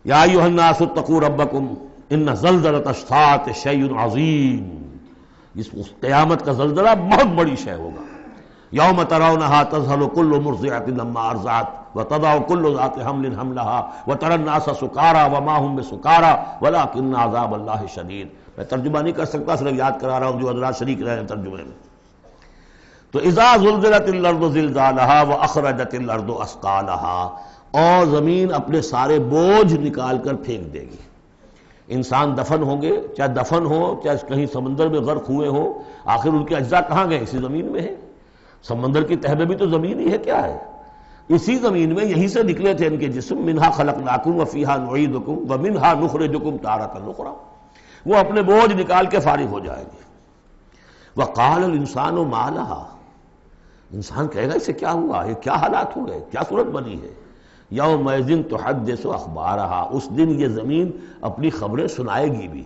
یا ایھا الناس اتقوا ربکم ان زلزلۃ الساعۃ شیء عظیم، اس قیامت کا زلزلہ بہت بڑی شے ہوگا۔ یوم ترونھا تذہل کل مرضعۃ عما ارضعت وتضع کل ذات حمل حملها وتری الناس سکارى وما هم بسکارى ولکن عذاب اللہ شدید۔ میں ترجمہ نہیں کر سکتا، صرف یاد کرا رہا ہوں جو حضرات شریک رہے ہیں ترجمے میں۔ تو اذا زلزلت الارض زلزالها واخرجت الارض اثقالها، اور زمین اپنے سارے بوجھ نکال کر پھینک دے گی۔ انسان دفن ہوں گے، چاہے دفن ہو چاہے کہیں سمندر میں غرق ہوئے ہوں، آخر ان کے اجزاء کہاں گئے؟ اسی زمین میں ہے۔ سمندر کی تہہ میں بھی تو زمین ہی ہے، کیا ہے؟ اسی زمین میں یہیں سے نکلے تھے ان کے جسم، منہا خلقناکم وفیہا نعیدکم ومنہا نخرجکم تارۃ اخری۔ وہ اپنے بوجھ نکال کے فارغ ہو جائے گی۔ وقال الانسان ما لها، انسان کہے گا اسے کیا ہوا، یہ کیا حالات ہو گئے، کیا صورت بنی ہے۔ یومئذ تحدث اخبارہا، اس دن یہ زمین اپنی خبریں سنائے گی بھی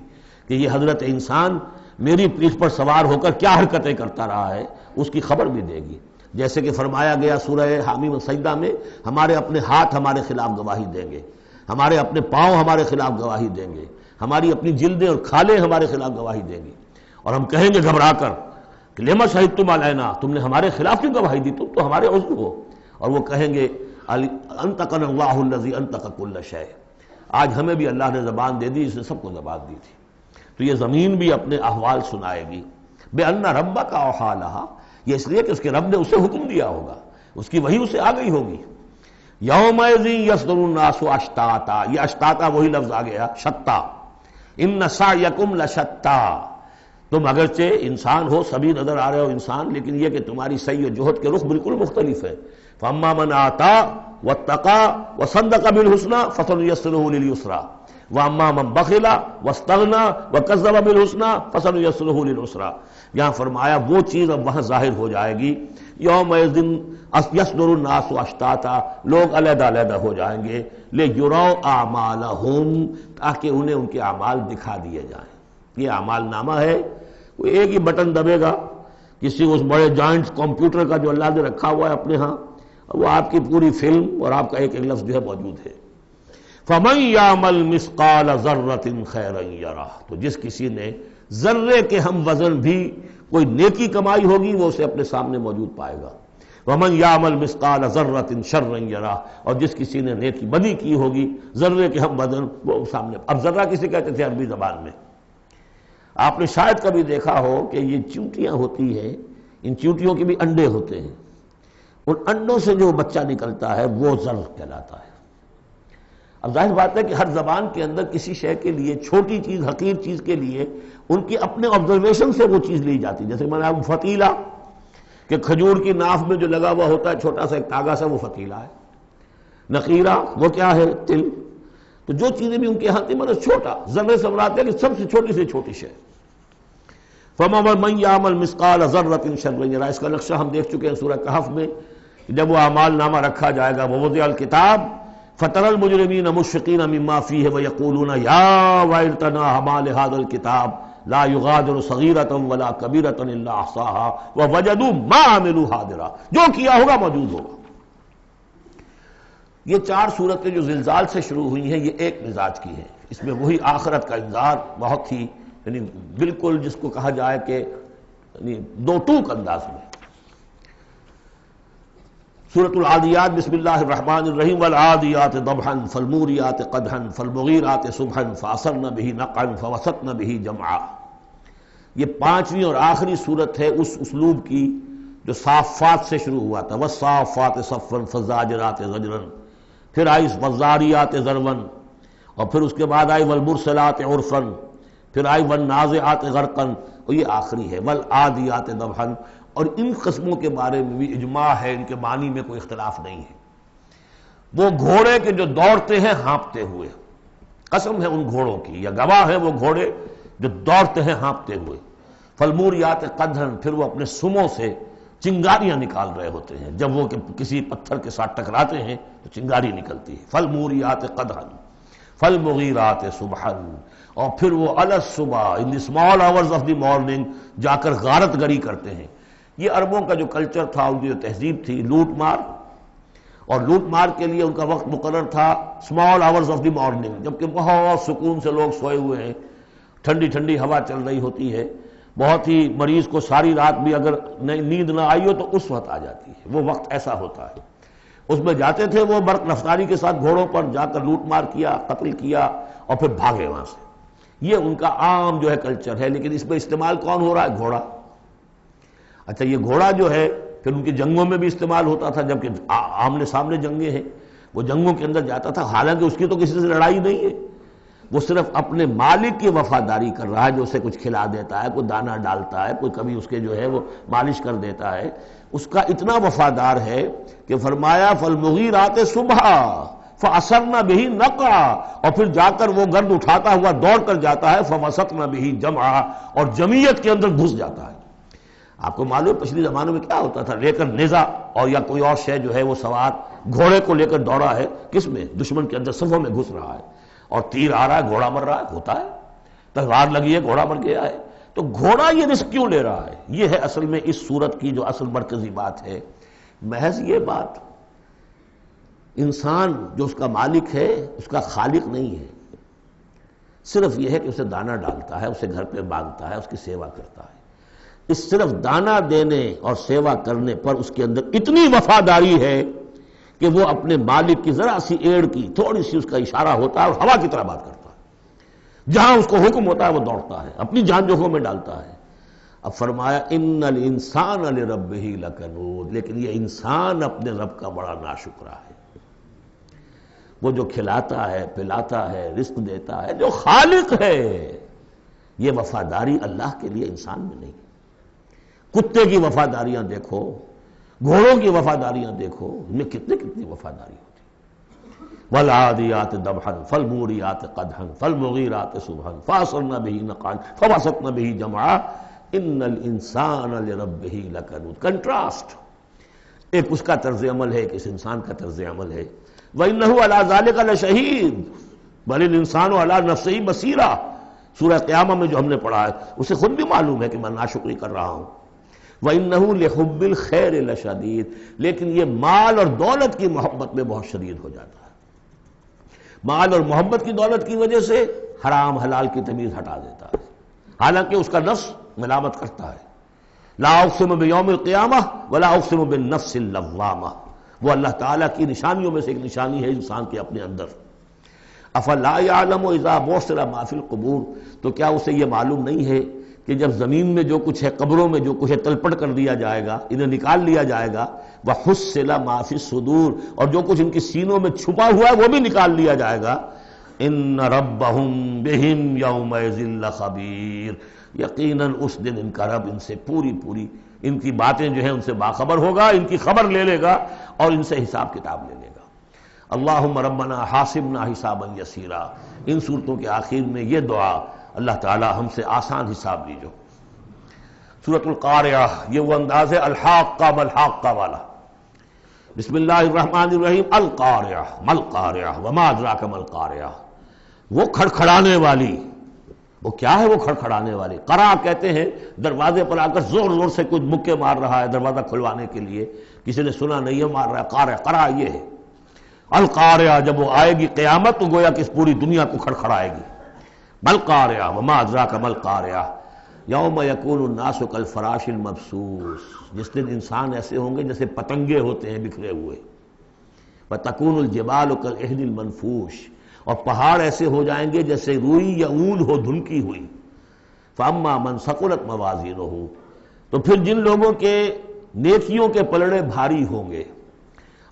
کہ یہ حضرت انسان میری پیٹھ پر سوار ہو کر کیا حرکتیں کرتا رہا ہے، اس کی خبر بھی دے گی۔ جیسے کہ فرمایا گیا سورہ حامیم السجدہ میں، ہمارے اپنے ہاتھ ہمارے خلاف گواہی دیں گے، ہمارے اپنے پاؤں ہمارے خلاف گواہی دیں گے، ہماری اپنی جلدیں اور کھالیں ہمارے خلاف گواہی دیں گی، اور ہم کہیں گے گھبرا کر کہ لما شہدتم علینا، تم نے ہمارے خلاف کیوں گواہی دی، تم تو ہمارے عضو ہو۔ اور وہ کہیں گے انطقنا اللہ الذی انطق کل شیء، آج ہمیں بھی اللہ نے زبان دے دی، اس نے سب کو زبان دی تھی۔ تو یہ زمین بھی اپنے احوال سنائے گی۔ بِأَنَّ رَبَّكَ أَوْحَىٰ لَهَا، یہ اس لیے کہ اس کے رب نے اسے حکم دیا ہوگا، اس کی وحی اسے آ گئی ہوگی۔ یومئذ یصدر الناس اشتاتا، یہ اشتاتا وہی لفظ آ گیا شتا، ان سعیکم لشتا، تم اگرچہ انسان ہو، سبھی نظر آ رہے ہو انسان، لیکن یہ کہ تمہاری سعی و جہد کے رخ بالکل مختلف ہے۔ فاما من آتا واتقى وصدق بالحسنى فسنيسره لليسرى واما من بخل واستغنى وكذب بالحسنى فسنيسره للعسرى۔ یہاں فرمایا وہ چیز اب وہاں ظاہر ہو جائے گی، یومئذ یصدر الناس اشتاتا، لوگ علیحدہ علیحدہ ہو جائیں گے، لیروا اعمالهم، تاکہ انہیں ان کے اعمال دکھا دیے جائیں۔ یہ اعمال نامہ ہے، کوئی ایک ہی بٹن دبے گا، کسی اس بڑے جائنٹ کمپیوٹر کا جو اللہ نے رکھا ہوا ہے اپنے ہاں، وہ آپ کی پوری فلم اور آپ کا ایک ایک لفظ جو ہے موجود ہے۔ فَمَن يَعْمَلْ مِثْقَالَ ذَرَّةٍ خَيْرًا يَرَهُ، تو جس کسی نے ذرے کے ہم وزن بھی کوئی نیکی کمائی ہوگی وہ اسے اپنے سامنے موجود پائے گا۔ وَمَن يَعْمَلْ مِثْقَالَ ذَرَّةٍ شَرًّا يَرَهُ، اور جس کسی نے نیکی بدی کی ہوگی ذرے کے ہم وزن وہ سامنے۔ اب ذرہ کسے کہتے تھے عربی زبان میں؟ آپ نے شاید کبھی دیکھا ہو کہ یہ چیونٹیاں ہوتی ہیں، ان چیونٹیوں کے بھی انڈے ہوتے ہیں، ان انڈوں سے جو بچہ نکلتا ہے وہ ذر کہلاتا ہے۔ اب ظاہر بات ہے کہ ہر زبان کے اندر کسی شے کے لیے، چھوٹی چیز حقیر چیز کے لیے ان کی اپنے آبزرویشن سے وہ چیز لی جاتی ہے۔ جیسے میں نے فتیلہ، کہ کھجور کی ناف میں جو لگا ہوا ہوتا ہے چھوٹا سا ایک تاگا سا، وہ فتیلہ ہے۔ نقیرہ وہ کیا ہے؟ تل۔ تو جو چیزیں بھی ان کے ہاں تھی مطلب چھوٹا، ذرے سے مراد ہے کہ سب سے چھوٹی شے۔ فَمَن يَعْمَلْ مِثْقَالَ ذَرَّةٍ شَرًّا يَرَهُ، اس کا نقشہ ہم دیکھ چکے ہیں سورہ کہف میں، جب وہ اعمال نامہ رکھا جائے گا، وَوُضِعَ الْكِتَابُ فَتَرَى الْمُجْرِمِينَ مُشْفِقِينَ مِمَّا فِيهِ وَيَقُولُونَ يَا وَيْلَتَنَا مَا لِهَذَا الْكِتَابِ لَا يُغَادِرُ صَغِيرَةً وَلَا كَبِيرَةً إِلَّا أَحْصَاهَا وَوَجَدُوا مَا عَمِلُوا حَاضِرًا، جو کیا ہوگا موجود ہوگا۔ یہ چار صورتیں جو زلزال سے شروع ہوئی ہیں یہ ایک مزاج کی ہیں، اس میں وہی آخرت کا انذار بہت ہی یعنی بالکل جس کو کہا جائے کہ یعنی دو ٹوک انداز میں۔ سورۃ العادیات، بسم اللہ الرحمن الرحیم، والعادیات ضبحا فالموریات قدحا فالمغیرات صبحا فاثرن به نقعا فوسطن به جمعا۔ یہ پانچویں اور آخری صورت ہے اس اسلوب کی جو صافات سے شروع ہوا تھا، والصافات صفا فالزاجرات زجرا، پھر آئی والذاریات ذروا، اور پھر اس کے بعد آئی والمرسلات عرفا، پھر آئی والنازعات غرقا، اور یہ آخری ہے والعادیات ضبحا۔ اور ان قسموں کے بارے میں بھی اجماع ہے، ان کے معنی میں کوئی اختلاف نہیں ہے۔ وہ گھوڑے کے جو دوڑتے ہیں ہانپتے ہوئے، قسم ہے ان گھوڑوں کی، یا گواہ ہیں وہ گھوڑے جو دوڑتے ہیں ہانپتے ہوئے۔ فالموریات قدحا، پھر وہ اپنے سموں سے چنگاریاں نکال رہے ہوتے ہیں، جب وہ کسی پتھر کے ساتھ ٹکراتے ہیں تو چنگاری نکلتی ہے۔ فالموریات قدحا فالمغیرات صبحا، اور پھر وہ الصبح in the small hours of the morning جا کر غارت گری کرتے ہیں۔ یہ عربوں کا جو کلچر تھا، ان کی جو تہذیب تھی، لوٹ مار، اور لوٹ مار کے لیے ان کا وقت مقرر تھا small hours of the morning, جبکہ بہت سکون سے لوگ سوئے ہوئے ہیں، ٹھنڈی ٹھنڈی ہوا چل رہی ہوتی ہے، بہت ہی مریض کو ساری رات بھی اگر نیند نہ آئی ہو تو اس وقت آ جاتی ہے، وہ وقت ایسا ہوتا ہے۔ اس میں جاتے تھے وہ برق رفتاری کے ساتھ گھوڑوں پر جا کر لوٹ مار کیا، قتل کیا، اور پھر بھاگے وہاں سے۔ یہ ان کا عام جو ہے کلچر ہے، لیکن اس میں استعمال کون ہو رہا ہے؟ گھوڑا۔ اچھا، یہ گھوڑا جو ہے پھر ان کی جنگوں میں بھی استعمال ہوتا تھا، جبکہ آمنے سامنے جنگیں ہیں، وہ جنگوں کے اندر جاتا تھا، حالانکہ اس کی تو کسی سے لڑائی نہیں ہے، وہ صرف اپنے مالک کی وفاداری کر رہا ہے، جو اسے کچھ کھلا دیتا ہے، کوئی دانہ ڈالتا ہے، کوئی کبھی اس کے جو ہے وہ مالش کر دیتا ہے، اس کا اتنا وفادار ہے کہ فرمایا فالمغیرات صبحا، فَأَثَرْنَ بِهِ نَقْعًا، اور پھر جا کر وہ گرد اٹھاتا ہوا دوڑ کر جاتا ہے، فَوَسَطْنَ بِهِ جَمْعًا، اور جمعیت کے اندر گھس جاتا ہے۔ آپ کو معلوم پچھلی زمانوں میں کیا ہوتا تھا، لے کر نیزہ اور یا کوئی اور شے جو ہے وہ سوار گھوڑے کو لے کر دوڑا ہے، کس میں؟ دشمن کے اندر صفوں میں گھس رہا ہے، اور تیر آ رہا ہے، گھوڑا مر رہا ہے، ہوتا ہے، تلوار لگی ہے، گھوڑا مر گیا ہے۔ تو گھوڑا یہ رسک کیوں لے رہا ہے؟ یہ ہے اصل میں اس صورت کی جو اصل مرکزی بات ہے، محض یہ بات، انسان جو اس کا مالک ہے اس کا خالق نہیں ہے، صرف یہ ہے کہ اسے دانہ ڈالتا ہے، اسے گھر پہ باندھتا ہے، اس کی سیوا کرتا ہے۔ اس صرف دانہ دینے اور سیوا کرنے پر اس کے اندر اتنی وفاداری ہے کہ وہ اپنے مالک کی ذرا سی ایڑ کی تھوڑی سی اس کا اشارہ ہوتا ہے اور ہوا کی طرح بات کرتا ہے، جہاں اس کو حکم ہوتا ہے وہ دوڑتا ہے، اپنی جان جوکھوں میں ڈالتا ہے۔ اب فرمایا ان الانسان لربہ لکنود، لیکن یہ انسان اپنے رب کا بڑا ناشکرا ہے۔ وہ جو کھلاتا ہے، پلاتا ہے، رزق دیتا ہے، جو خالق ہے، یہ وفاداری اللہ کے لیے انسان میں نہیں۔ کتے کی وفاداریاں دیکھو، گھوڑوں کی وفاداریاں دیکھو، ان میں کتنی وفاداری ہوتی ہے۔ والعادیات ضبحا فالموریات قدحا فالمغیرات صبحا فاثرن بہ نقعا فوسطن بہ جمعا ان الانسان لربہ لکنود۔ کنٹراسٹ، ایک اس کا طرز عمل ہے، ایک اس انسان کا طرز عمل ہے۔ وَإِنَّهُ عَلَىٰ ذَلِكَ لَشَهِيدٌ بَلِ الْإِنسَانُ عَلَىٰ نَفْسِهِ بَصِيرًا، سورہ قیامہ میں جو ہم نے پڑھا ہے اسے خود بھی معلوم ہے کہ میں ناشکری کر رہا ہوں۔ وَإِنَّهُ لِحُبِّ الْخَيْرِ لَشَدِيدٌ، لیکن یہ مال اور دولت کی محبت میں بہت شدید ہو جاتا ہے، مال اور محبت کی دولت کی وجہ سے حرام حلال کی تمیز ہٹا دیتا ہے، حالانکہ اس کا نفس ملامت کرتا ہے۔ لا اقسم بیوم القیامہ ولا اقسم بالنفس اللوامہ، وہ اللہ تعالیٰ کی نشانیوں میں سے ایک نشانی ہے انسان کے اپنے اندر۔ افلا یعلم اذا بعثر ما فی القبور، تو کیا اسے یہ معلوم نہیں ہے کہ جب زمین میں جو کچھ ہے، قبروں میں جو کچھ ہے، تلپٹ کر دیا جائے گا، انہیں نکال لیا جائے گا، وحصل ما فی الصدور، اور جو کچھ ان کی سینوں میں چھپا ہوا ہے وہ بھی نکال لیا جائے گا۔ ان ربہم بہم یومئذ لخبیر، یقیناً اس دن ان کا رب ان سے پوری ان کی باتیں جو ہیں ان سے باخبر ہوگا، ان کی خبر لے لے گا اور ان سے حساب کتاب لے لے گا۔ اللہم ربنا حاسبنا حسابا یسیرا، ان صورتوں کے آخر میں یہ دعا، اللہ تعالی ہم سے آسان حساب لیجو۔ سورۃ القاریہ، یہ وہ انداز ہے الحاقہ ملحاقہ والا۔ بسم اللہ الرحمن الرحیم، القاریہ ملقاریہ وما ادراک ملقاریہ، وہ کھڑکھڑانے والی، وہ کیا ہے وہ کھڑکھڑانے والی؟ قرع کہتے ہیں دروازے پر آ کر زور زور سے کچھ مکے مار رہا ہے دروازہ کھلوانے کے لیے، کسی نے سنا نہیں ہے مار رہا ہے، قارع، قرع یہ ہے۔ القاریہ، جب وہ آئے گی قیامت تو گویا کہ اس پوری دنیا کو کھڑکھڑائے گی۔ ملقاریہ وما ادراک ملقاریہ، یوم یکون الناس کالفراش المبثوث، جس دن انسان ایسے ہوں گے جیسے پتنگے ہوتے ہیں بکھرے ہوئے۔ وتکون الجبال کالعہن المنفوش، اور پہاڑ ایسے ہو جائیں گے جیسے روئی یا اون ہو دھنکی ہوئی۔ فاما من ثقلت موازینہ، تو پھر جن لوگوں کے نیکیوں کے پلڑے بھاری ہوں گے۔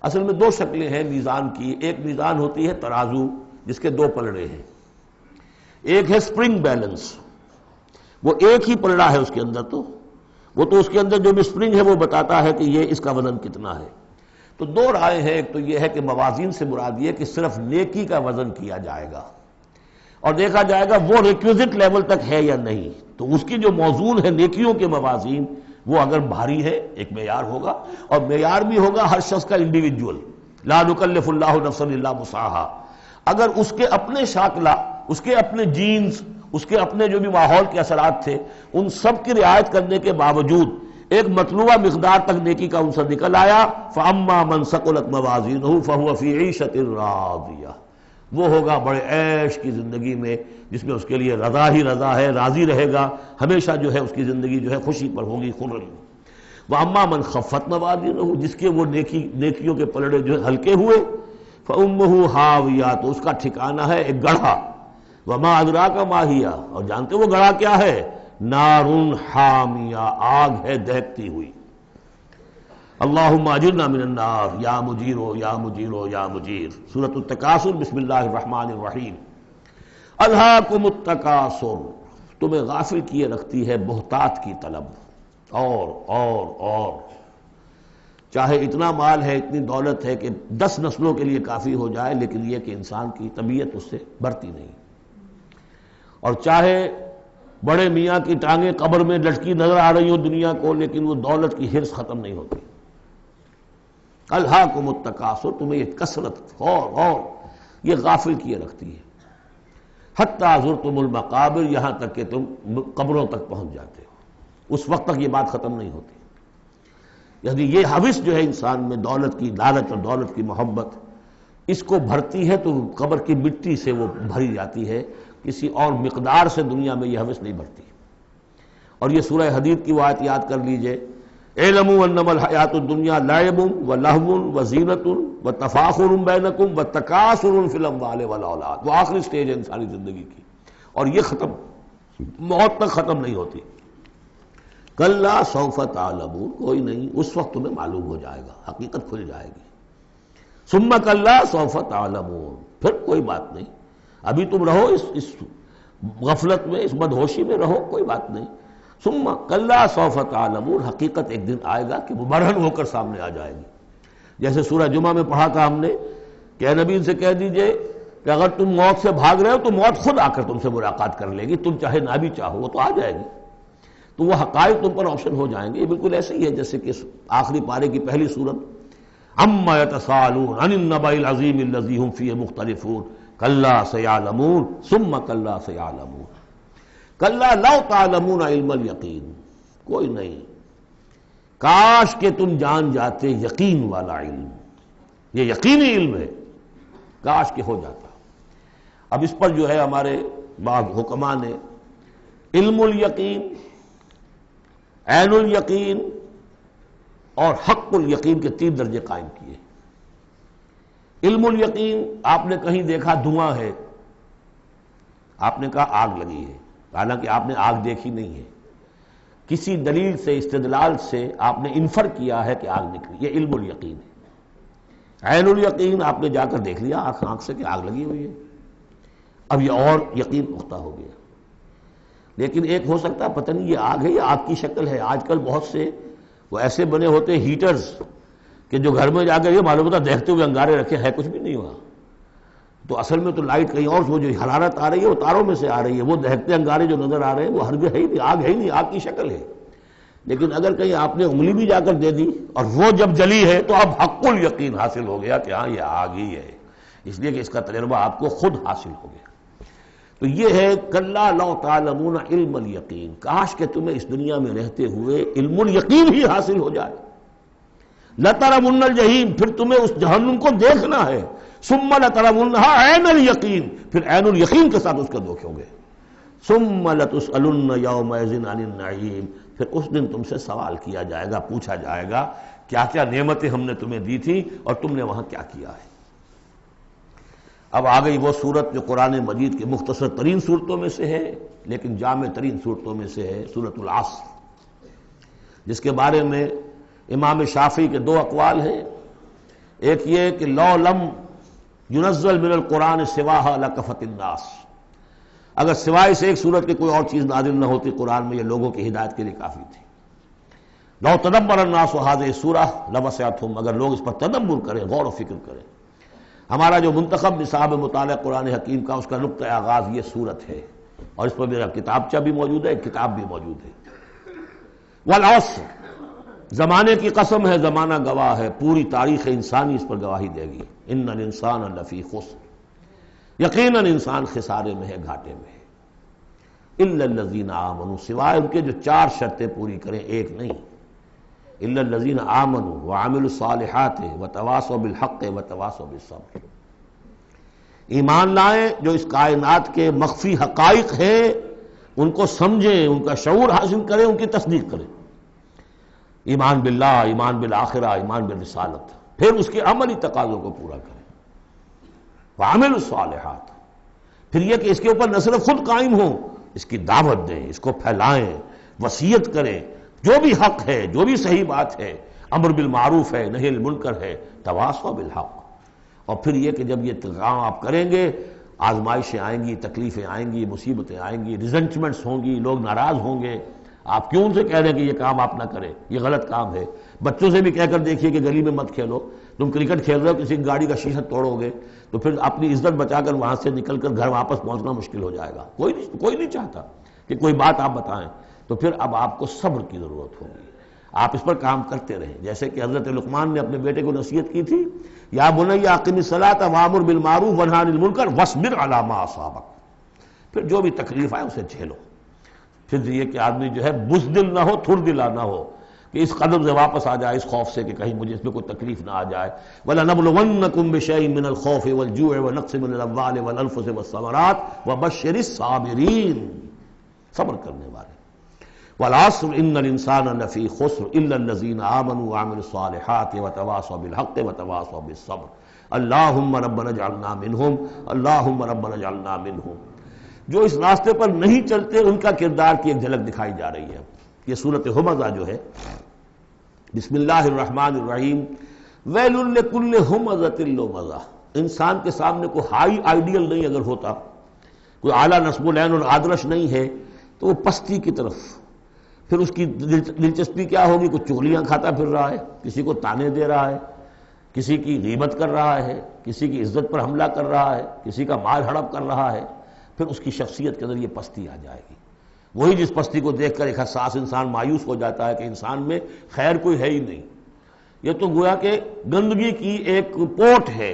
اصل میں دو شکلیں ہیں میزان کی، ایک میزان ہوتی ہے ترازو جس کے دو پلڑے ہیں، ایک ہے سپرنگ بیلنس، وہ ایک ہی پلڑا ہے اس کے اندر، تو وہ تو اس کے اندر جو بھی سپرنگ ہے وہ بتاتا ہے کہ یہ اس کا وزن کتنا ہے۔ تو دو رائے ہیں، ایک تو یہ ہے کہ موازین سے مراد یہ کہ صرف نیکی کا وزن کیا جائے گا اور دیکھا جائے گا وہ ریکویزٹ لیول تک ہے یا نہیں، تو اس کی جو موزون ہے نیکیوں کے موازین وہ اگر بھاری ہے ایک معیار ہوگا، اور معیار بھی ہوگا ہر شخص کا انڈیویجول، لا نکلف اللہ نفسا الا وسعہا۔ اگر اس کے اپنے شاکلہ، اس کے اپنے جینز، اس کے اپنے جو بھی ماحول کے اثرات تھے، ان سب کی رعایت کرنے کے باوجود ایک مطلوبہ مقدار تک نیکی کا عنصر نکل آیا، فاما من ثقلت موازینہ فہو فی عیشۃ راضیہ، وہ ہوگا بڑے عیش کی زندگی میں جس میں اس کے لیے رضا ہی رضا ہے، راضی رہے گا ہمیشہ، جو ہے اس کی زندگی جو ہے خوشی پر ہوگی، خرم۔ واما من خفت موازینہ، جس کے وہ نیکیوں کے پلڑے جو ہے ہلکے ہوئے، فامہ ہاویہ، تو اس کا ٹھکانہ ہے ایک گڑھا۔ وما ادراک ما ہی، اور جانتے وہ گڑھا کیا ہے؟ نار حامیہ، آگ ہے دہکتی ہوئی۔ اللہم اجرنا من النار یا مجیرو یا مجیرو یا مجیر۔ سورۃ التکاثر، بسم اللہ الرحمن الرحیم۔ الہاکم التکاثر، تمہیں غافل کیے رکھتی ہے بہتات کی طلب، اور چاہے اتنا مال ہے، اتنی دولت ہے کہ 10 نسلوں کے لیے کافی ہو جائے، لیکن یہ کہ انسان کی طبیعت اس سے بڑھتی نہیں، اور چاہے بڑے میاں کی ٹانگیں قبر میں لٹکی نظر آ رہی ہوں دنیا کو، لیکن وہ دولت کی حرص ختم نہیں ہوتی۔ الہاکم التکاثر، تمہیں یہ کثرت اور یہ غافل کیے رکھتی ہے۔ حتی زرتم المقابر، یہاں تک کہ تم قبروں تک پہنچ جاتے ہو، اس وقت تک یہ بات ختم نہیں ہوتی۔ یعنی یہ حوث جو ہے انسان میں، دولت کی لالچ اور دولت کی محبت، اس کو بھرتی ہے تو قبر کی مٹی سے وہ بھری جاتی ہے، کسی اور مقدار سے دنیا میں یہ حوث نہیں بھرتی۔ اور یہ سورہ حدید کی وہ آیت یاد کر لیجئے، اعلموا انما الحیات الدنیا لعب ولہو وزینۃ وتفاخر بینکم وتکاثر فی الاموال والاولاد۔ وہ آخری سٹیج ہے انسانی زندگی کی، اور یہ ختم، موت تک ختم نہیں ہوتی۔ کلا سوف تعلمون، کوئی نہیں، اس وقت تمہیں معلوم ہو جائے گا، حقیقت کھل جائے گی۔ ثم کلا سوف تعلمون، پھر کوئی بات نہیں، ابھی تم رہو اس غفلت میں، اس مدہوشی میں رہو، کوئی بات نہیں۔ ثم کلا سوف تعلمون، حقیقت ایک دن آئے گا کہ وہ برہن ہو کر سامنے آ جائے گی۔ جیسے سورہ جمعہ میں پڑھا تھا ہم نے کہ اے نبی سے کہہ دیجئے کہ اگر تم موت سے بھاگ رہے ہو تو موت خود آ کر تم سے ملاقات کر لے گی، تم چاہے نہ بھی چاہو وہ تو آ جائے گی، تو وہ حقائق تم پر روشن ہو جائیں گے۔ یہ بالکل ایسے ہی ہے جیسے کہ آخری پارے کی پہلی سورت، عما یتساءلون عن النبأ العظیم الذی هم فیہ مختلفون کلا سیعلمون ثم کلا سیعلمون۔ کلا لو تعلمون علم الیقین، کوئی نہیں، کاش کہ تم جان جاتے یقین والا علم، یہ یقینی علم ہے، کاش کہ ہو جاتا۔ اب اس پر جو ہے ہمارے بعض حکماء نے علم الیقین، عین الیقین اور حق الیقین کے 3 درجے قائم کیے۔ علم الیقین، آپ نے کہیں دیکھا دھواں ہے، آپ نے کہا آگ لگی ہے، حالانکہ آپ نے آگ دیکھی نہیں ہے، کسی دلیل سے، استدلال سے آپ نے انفر کیا ہے کہ آگ نکلی، یہ علم الیقین ہے۔ عین الیقین، آپ نے جا کر دیکھ لیا آنکھ سے کہ آگ لگی ہوئی ہے، اب یہ اور یقین پختہ ہو گیا۔ لیکن ایک ہو سکتا ہے پتہ نہیں یہ آگ ہے یا آگ کی شکل ہے۔ آج کل بہت سے وہ ایسے بنے ہوتے ہیٹرز کہ جو گھر میں جا کر یہ معلوم ہوتا دیکھتے ہوئے انگارے رکھے، ہے کچھ بھی نہیں ہوا، تو اصل میں تو لائٹ کہیں اور، وہ جو حرارت آ رہی ہے وہ تاروں میں سے آ رہی ہے، وہ دہتے انگارے جو نظر آ رہے ہیں وہ ہرگز ہے ہی نہیں، آگ ہے ہی نہیں، آگ کی شکل ہے۔ لیکن اگر کہیں آپ نے انگلی بھی جا کر دے دی اور وہ جب جلی ہے تو اب حق الیقین حاصل ہو گیا کہ ہاں یہ آگ ہی ہے، اس لیے کہ اس کا تجربہ آپ کو خود حاصل ہو گیا۔ تو یہ ہے کلا لو تعلمون علم الیقین، کاش کہ تمہیں اس دنیا میں رہتے ہوئے علم الیقین ہی حاصل ہو جائے۔ لترون الجحیم، پھر تمہیں اس جہنم کو دیکھنا ہے، ثم لترونها عین الیقین، پھر عین الیقین کے ساتھ اس کا دیکھو گے۔ ثم لتسألن یومئذ عن النعیم، پھر اس دن تم سے سوال کیا جائے گا، پوچھا جائے گا کیا کیا نعمتیں ہم نے تمہیں دی تھی اور تم نے وہاں کیا کیا ہے۔ اب آ گئی وہ صورت جو قرآن مجید کے مختصر ترین صورتوں میں سے ہے لیکن جامع ترین صورتوں میں سے ہے، سورۃ العصر، جس کے بارے میں امام شافعی کے 2 اقوال ہیں۔ ایک یہ کہ لو لم ینزل من القرآن سواہا لکفت الناس، اگر سوائے سے ایک صورت کی کوئی اور چیز نازل نہ ہوتی قرآن میں، یہ لوگوں کی ہدایت کے لیے کافی تھی۔ لو تدبر الناس هذه السورہ لوسعتهم، اگر لوگ اس پر تدبر کریں، غور و فکر کریں۔ ہمارا جو منتخب نصاب مطالعہ قرآن حکیم کا، اس کا نقطہ آغاز یہ صورت ہے، اور اس پر میرا کتابچہ بھی موجود ہے، ایک کتاب بھی موجود ہے۔ والعصر، زمانے کی قسم ہے، زمانہ گواہ ہے، پوری تاریخ انسانی اس پر گواہی دے گی۔ ان الانسان لفی خسر، یقیناً انسان خسارے میں ہے، گھاٹے میں ہے۔ الا الذین آمنوا، سوائے ان کے جو 4 شرطیں پوری کریں، ایک نہیں۔ الا الذین آمنوا وعملوا الصالحات وتواصوا بالحق وتواصوا بالصبر، ایمان لائیں، جو اس کائنات کے مخفی حقائق ہیں ان کو سمجھیں، ان کا شعور حاصل کریں، ان کی تصدیق کریں۔ ایمان باللہ، ایمان بالآخرہ، ایمان بالرسالت، پھر اس کے عملی تقاضوں کو پورا کریں۔ وعملوا الصالحات، پھر یہ کہ اس کے اوپر نہ صرف خود قائم ہوں، اس کی دعوت دیں، اس کو پھیلائیں، وصیت کریں، جو بھی حق ہے، جو بھی صحیح بات ہے، امر بالمعروف ہے، نہی عن المنکر ہے، تواصوا بالحق۔ اور پھر یہ کہ جب یہ کام آپ کریں گے، آزمائشیں آئیں گی، تکلیفیں آئیں گی، مصیبتیں آئیں گی، ریزنٹمنٹس ہوں گی، لوگ ناراض ہوں گے، آپ کیوں ان سے کہہ رہے ہیں کہ یہ کام آپ نہ کریں، یہ غلط کام ہے؟ بچوں سے بھی کہہ کر دیکھیے کہ گلی میں مت کھیلو، تم کرکٹ کھیل رہے ہو کسی کی گاڑی کا شیشہ توڑو گے تو پھر اپنی عزت بچا کر وہاں سے نکل کر گھر واپس پہنچنا مشکل ہو جائے گا۔ کوئی نہیں چاہتا کہ کوئی بات آپ بتائیں، تو پھر اب آپ کو صبر کی ضرورت ہوگی، آپ اس پر کام کرتے رہیں۔ جیسے کہ حضرت لقمان نے اپنے بیٹے کو نصیحت کی تھی، یا بنی اقم الصلاۃ وامر بالمعروف وانہی عن المنکر واصبر علی ما اصابک، پھر جو بھی تکلیف آئے اسے جھیلو۔ پھر یہ کہ آدمی جو ہے بزدل نہ ہو، تھر دلا نہ ہو، کہ اس قدم سے واپس آ جائے اس خوف سے کہ کہیں مجھے اس میں کوئی تکلیف نہ آ جائے۔ وَلَنَبْلُوَنَّكُمْ بِشَيْءٍ مِّنَ الْخَوْفِ وَالْجُوعِ وَنَقْصٍ مِّنَ الْأَمْوَالِ وَالْأَنفُسِ وَالثَّمَرَاتِ وَبَشِّرِ الصَّابِرِينَ، صبر کرنے والے۔ وَالْعَصْرِ إِنَّ الْإِنسَانَ لَفِي خُسْرٍ إِلَّا الَّذِينَ آمَنُوا وَعَمِلُوا الصَّالِحَاتِ وَتَوَاصَوْا بِالْحَقِّ وَتَوَاصَوْا بِالصَّبْرِ اللہم ربنا اجعلنا منہم اللہم ربنا اجعلنا منہم۔ جو اس راستے پر نہیں چلتے ان کا کردار کی ایک جھلک دکھائی جا رہی ہے۔ یہ سورۃ ہمزہ جو ہے، بسم اللہ الرحمن الرحیم، ویل لکل ہمزۃ لمزہ، انسان کے سامنے کوئی ہائی آئیڈیل نہیں اگر ہوتا، کوئی اعلیٰ نصب العین اور آدرش نہیں ہے، تو وہ پستی کی طرف، پھر اس کی دلچسپی کیا ہوگی؟ کوئی چغلیاں کھاتا پھر رہا ہے، کسی کو تانے دے رہا ہے، کسی کی غیبت کر رہا ہے، کسی کی عزت پر حملہ کر رہا ہے، کسی کا مال ہڑپ کر رہا ہے، پھر اس کی شخصیت کے اندر یہ پستی آ جائے گی۔ وہی جس پستی کو دیکھ کر ایک حساس انسان مایوس ہو جاتا ہے کہ انسان میں خیر کوئی ہے ہی نہیں، یہ تو گویا کہ گندگی کی ایک پوٹ ہے۔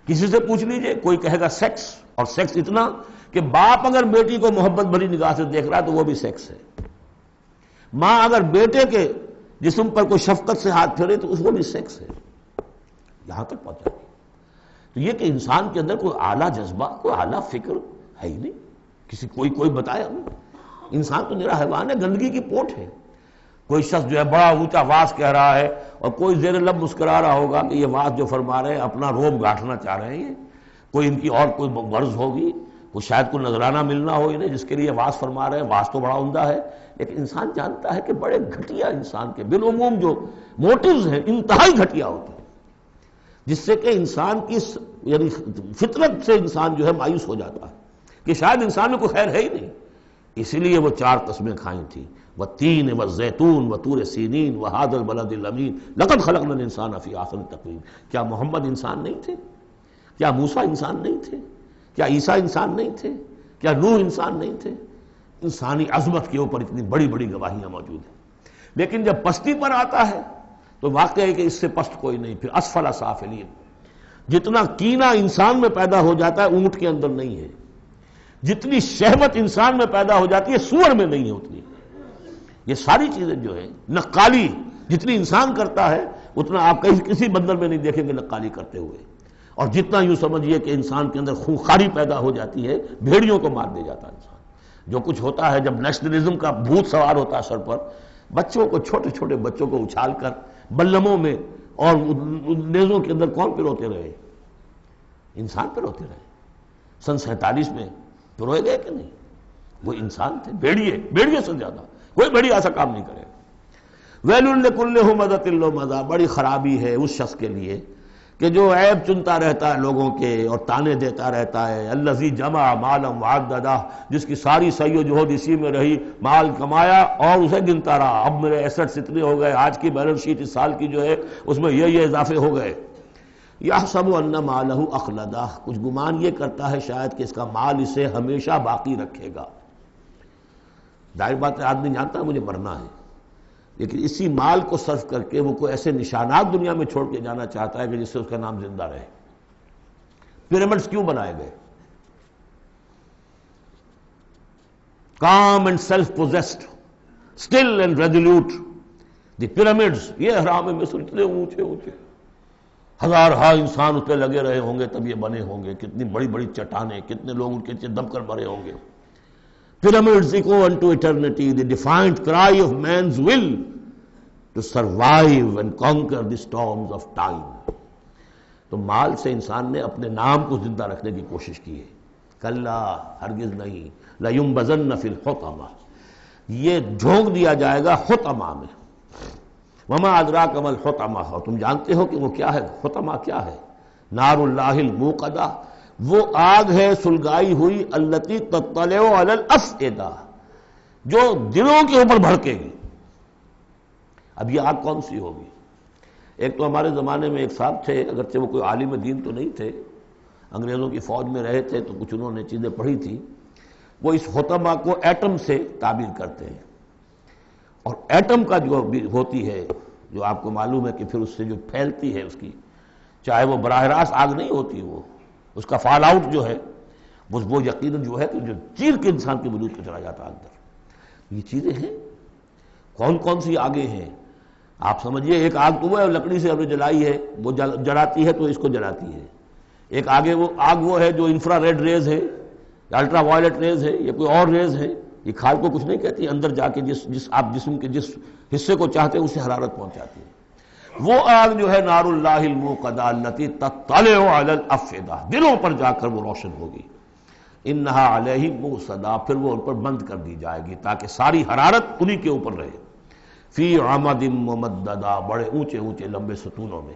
کسی سے پوچھ لیجئے، کوئی کہے گا سیکس، اور سیکس اتنا کہ باپ اگر بیٹی کو محبت بھری نگاہ سے دیکھ رہا ہے تو وہ بھی سیکس ہے، ماں اگر بیٹے کے جسم پر کوئی شفقت سے ہاتھ پھیرے تو اس کو بھی سیکس ہے، یہاں تک پہنچا گئی۔ تو یہ کہ انسان کے اندر کوئی اعلیٰ جذبہ، کوئی اعلیٰ فکر ہے ہی نہیں، کوئی بتایا ہمیں؟ انسان تو نرا حیوان ہے، گندگی کی پوٹ ہے۔ کوئی شخص جو ہے بڑا اونچا واز کہہ رہا ہے اور کوئی زیر لب مسکرا رہا ہوگا کہ یہ واز جو فرما رہے ہیں اپنا روب گاٹھنا چاہ رہے ہیں، یہ کوئی ان کی اور کوئی غرض ہوگی، کوئی شاید کوئی نذرانہ ملنا ہو انہیں جس کے لیے واز فرما رہے ہیں۔ واز تو بڑا عمدہ ہے، لیکن انسان جانتا ہے کہ بڑے گھٹیا انسان کے بالعموم جو موٹیوز ہیں انتہائی گھٹیا ہوتے ہیں، جس سے کہ انسان کی یعنی فطرت سے انسان جو ہے مایوس ہو جاتا ہے کہ شاید انسان میں کوئی خیر ہے ہی نہیں۔ اسی لیے وہ 4 قسمیں کھائیں تھیں، والتین والزیتون وطور سینین وہذا البلد الامین لقد خلقنا الانسان فی احسن تقویم۔ کیا محمد انسان نہیں تھے؟ کیا موسیٰ انسان نہیں تھے؟ کیا عیسیٰ انسان نہیں تھے؟ کیا نوح انسان نہیں تھے؟ انسانی عظمت کے اوپر اتنی بڑی بڑی گواہیاں موجود ہیں، لیکن جب پستی پر آتا ہے تو واقع ہے کہ اس سے پست کوئی نہیں۔ پھر اسفل سافلین، جتنا کینہ انسان میں پیدا ہو جاتا ہے اونٹ کے اندر نہیں ہے، جتنی شہوت انسان میں پیدا ہو جاتی ہے سور میں نہیں ہے اتنی۔ یہ ساری چیزیں جو ہیں، نقالی جتنی انسان کرتا ہے اتنا آپ کسی بندر میں نہیں دیکھیں گے نقالی کرتے ہوئے، اور جتنا یوں سمجھیے کہ انسان کے اندر خونخواری پیدا ہو جاتی ہے، بھیڑیوں کو مار دے جاتا ہے انسان۔ جو کچھ ہوتا ہے جب نیشنلزم کا بھوت سوار ہوتا ہے سر پر، بچوں کو، چھوٹے چھوٹے بچوں کو اچھال کر بلموں میں اور نیزوں کے اندر کون پروتے رہے؟ انسان پروتے رہے۔ سن 47 میں پروئے گئے کہ نہیں؟ وہ انسان تھے، بھیڑیے سے زیادہ کوئی بھیڑیا ایسا کام نہیں کرے۔ ویل لکل ہمزۃ لمزہ، بڑی خرابی ہے اس شخص کے لیے کہ جو عیب چنتا رہتا ہے لوگوں کے اور تانے دیتا رہتا ہے۔ الذی جمع مالا وعددہ، جس کی ساری سعی و جہد اسی میں رہی، مال کمایا اور اسے گنتا رہا، اب میرے ایسٹس اتنے ہو گئے، آج کی بیلنس شیٹ اس سال کی جو ہے اس میں یہ اضافے ہو گئے۔ یحسب ان مالہ اخلدہ، کچھ گمان یہ کرتا ہے شاید کہ اس کا مال اسے ہمیشہ باقی رکھے گا۔ ظاہر بات ہے آدمی جانتا ہے مجھے مرنا ہے، لیکن اسی مال کو صرف کر کے وہ کوئی ایسے نشانات دنیا میں چھوڑ کے جانا چاہتا ہے کہ جس سے اس کا نام زندہ رہے۔ پیرامڈز کیوں بنائے گئے؟ calm and self-possessed, still and resolute. دی پyramids، یہ اہرام مصر اتنے اونچے اونچے، ہزارہا انسان اس پہ لگے رہے ہوں گے تب یہ بنے ہوں گے، کتنی بڑی بڑی چٹانیں، کتنے لوگ ان کے نیچے دب کر مرے ہوں گے۔ Pyramids echo unto eternity, the defiant cry of man's will to survive and conquer the storms of time. تو مال سے انسان نے اپنے نام کو زندہ رکھنے کی کوشش کی ہے۔ کلا، ہرگز نہیں، لَيُنبَذَنَّ فِي الْحُطَمَةِ، یہ جھونک دیا جائے گا حطمہ میں۔ وَمَا أَدْرَاكَ مَا الْحُطَمَةُ، اور تم جانتے ہو کہ وہ کیا ہے؟ حطمہ کیا ہے؟ نار اللہ الموقدہ، وہ آگ ہے سلگائی ہوئی، التی تطلع علی الافئدہ، جو دلوں کے اوپر بھڑکے گی۔ اب یہ آگ کون سی ہوگی؟ ایک تو ہمارے زمانے میں ایک صاحب تھے، اگرچہ وہ کوئی عالم دین تو نہیں تھے، انگریزوں کی فوج میں رہے تھے تو کچھ انہوں نے چیزیں پڑھی تھی، وہ اس حطمہ کو ایٹم سے تعبیر کرتے ہیں، اور ایٹم کا جو ہوتی ہے، جو آپ کو معلوم ہے کہ پھر اس سے جو پھیلتی ہے اس کی، چاہے وہ براہ راست آگ نہیں ہوتی، وہ اس کا فال آؤٹ جو ہے وہ یقیناً جو ہے کہ جو چیر کے انسان کے وجود کو چلا جاتا ہے اندر۔ یہ چیزیں ہیں، کون کون سی آگیں ہیں آپ سمجھیے۔ ایک آگ تو وہ ہے لکڑی سے ہم نے جلائی ہے، وہ جلاتی ہے تو اس کو جلاتی ہے۔ ایک آگ وہ ہے جو انفرا ریڈ ریز ہے، الٹرا وائلٹ ریز ہے، یا کوئی اور ریز ہے، یہ کھال کو کچھ نہیں کہتی، اندر جا کے جس آپ جسم کے جس حصے کو چاہتے ہیں اسے حرارت پہنچاتی ہے۔ وہ آگ جو ہے نار اللہ الموقدہ التی تطلع علی الافئدہ، دلوں پر جا کر وہ روشن ہوگی۔ انہا علیہم موصدہ، پھر وہ ان پر بند کر دی جائے گی تاکہ ساری حرارت انہی کے اوپر رہے۔ فی عمد ممددہ، بڑے اونچے اونچے لمبے ستونوں میں۔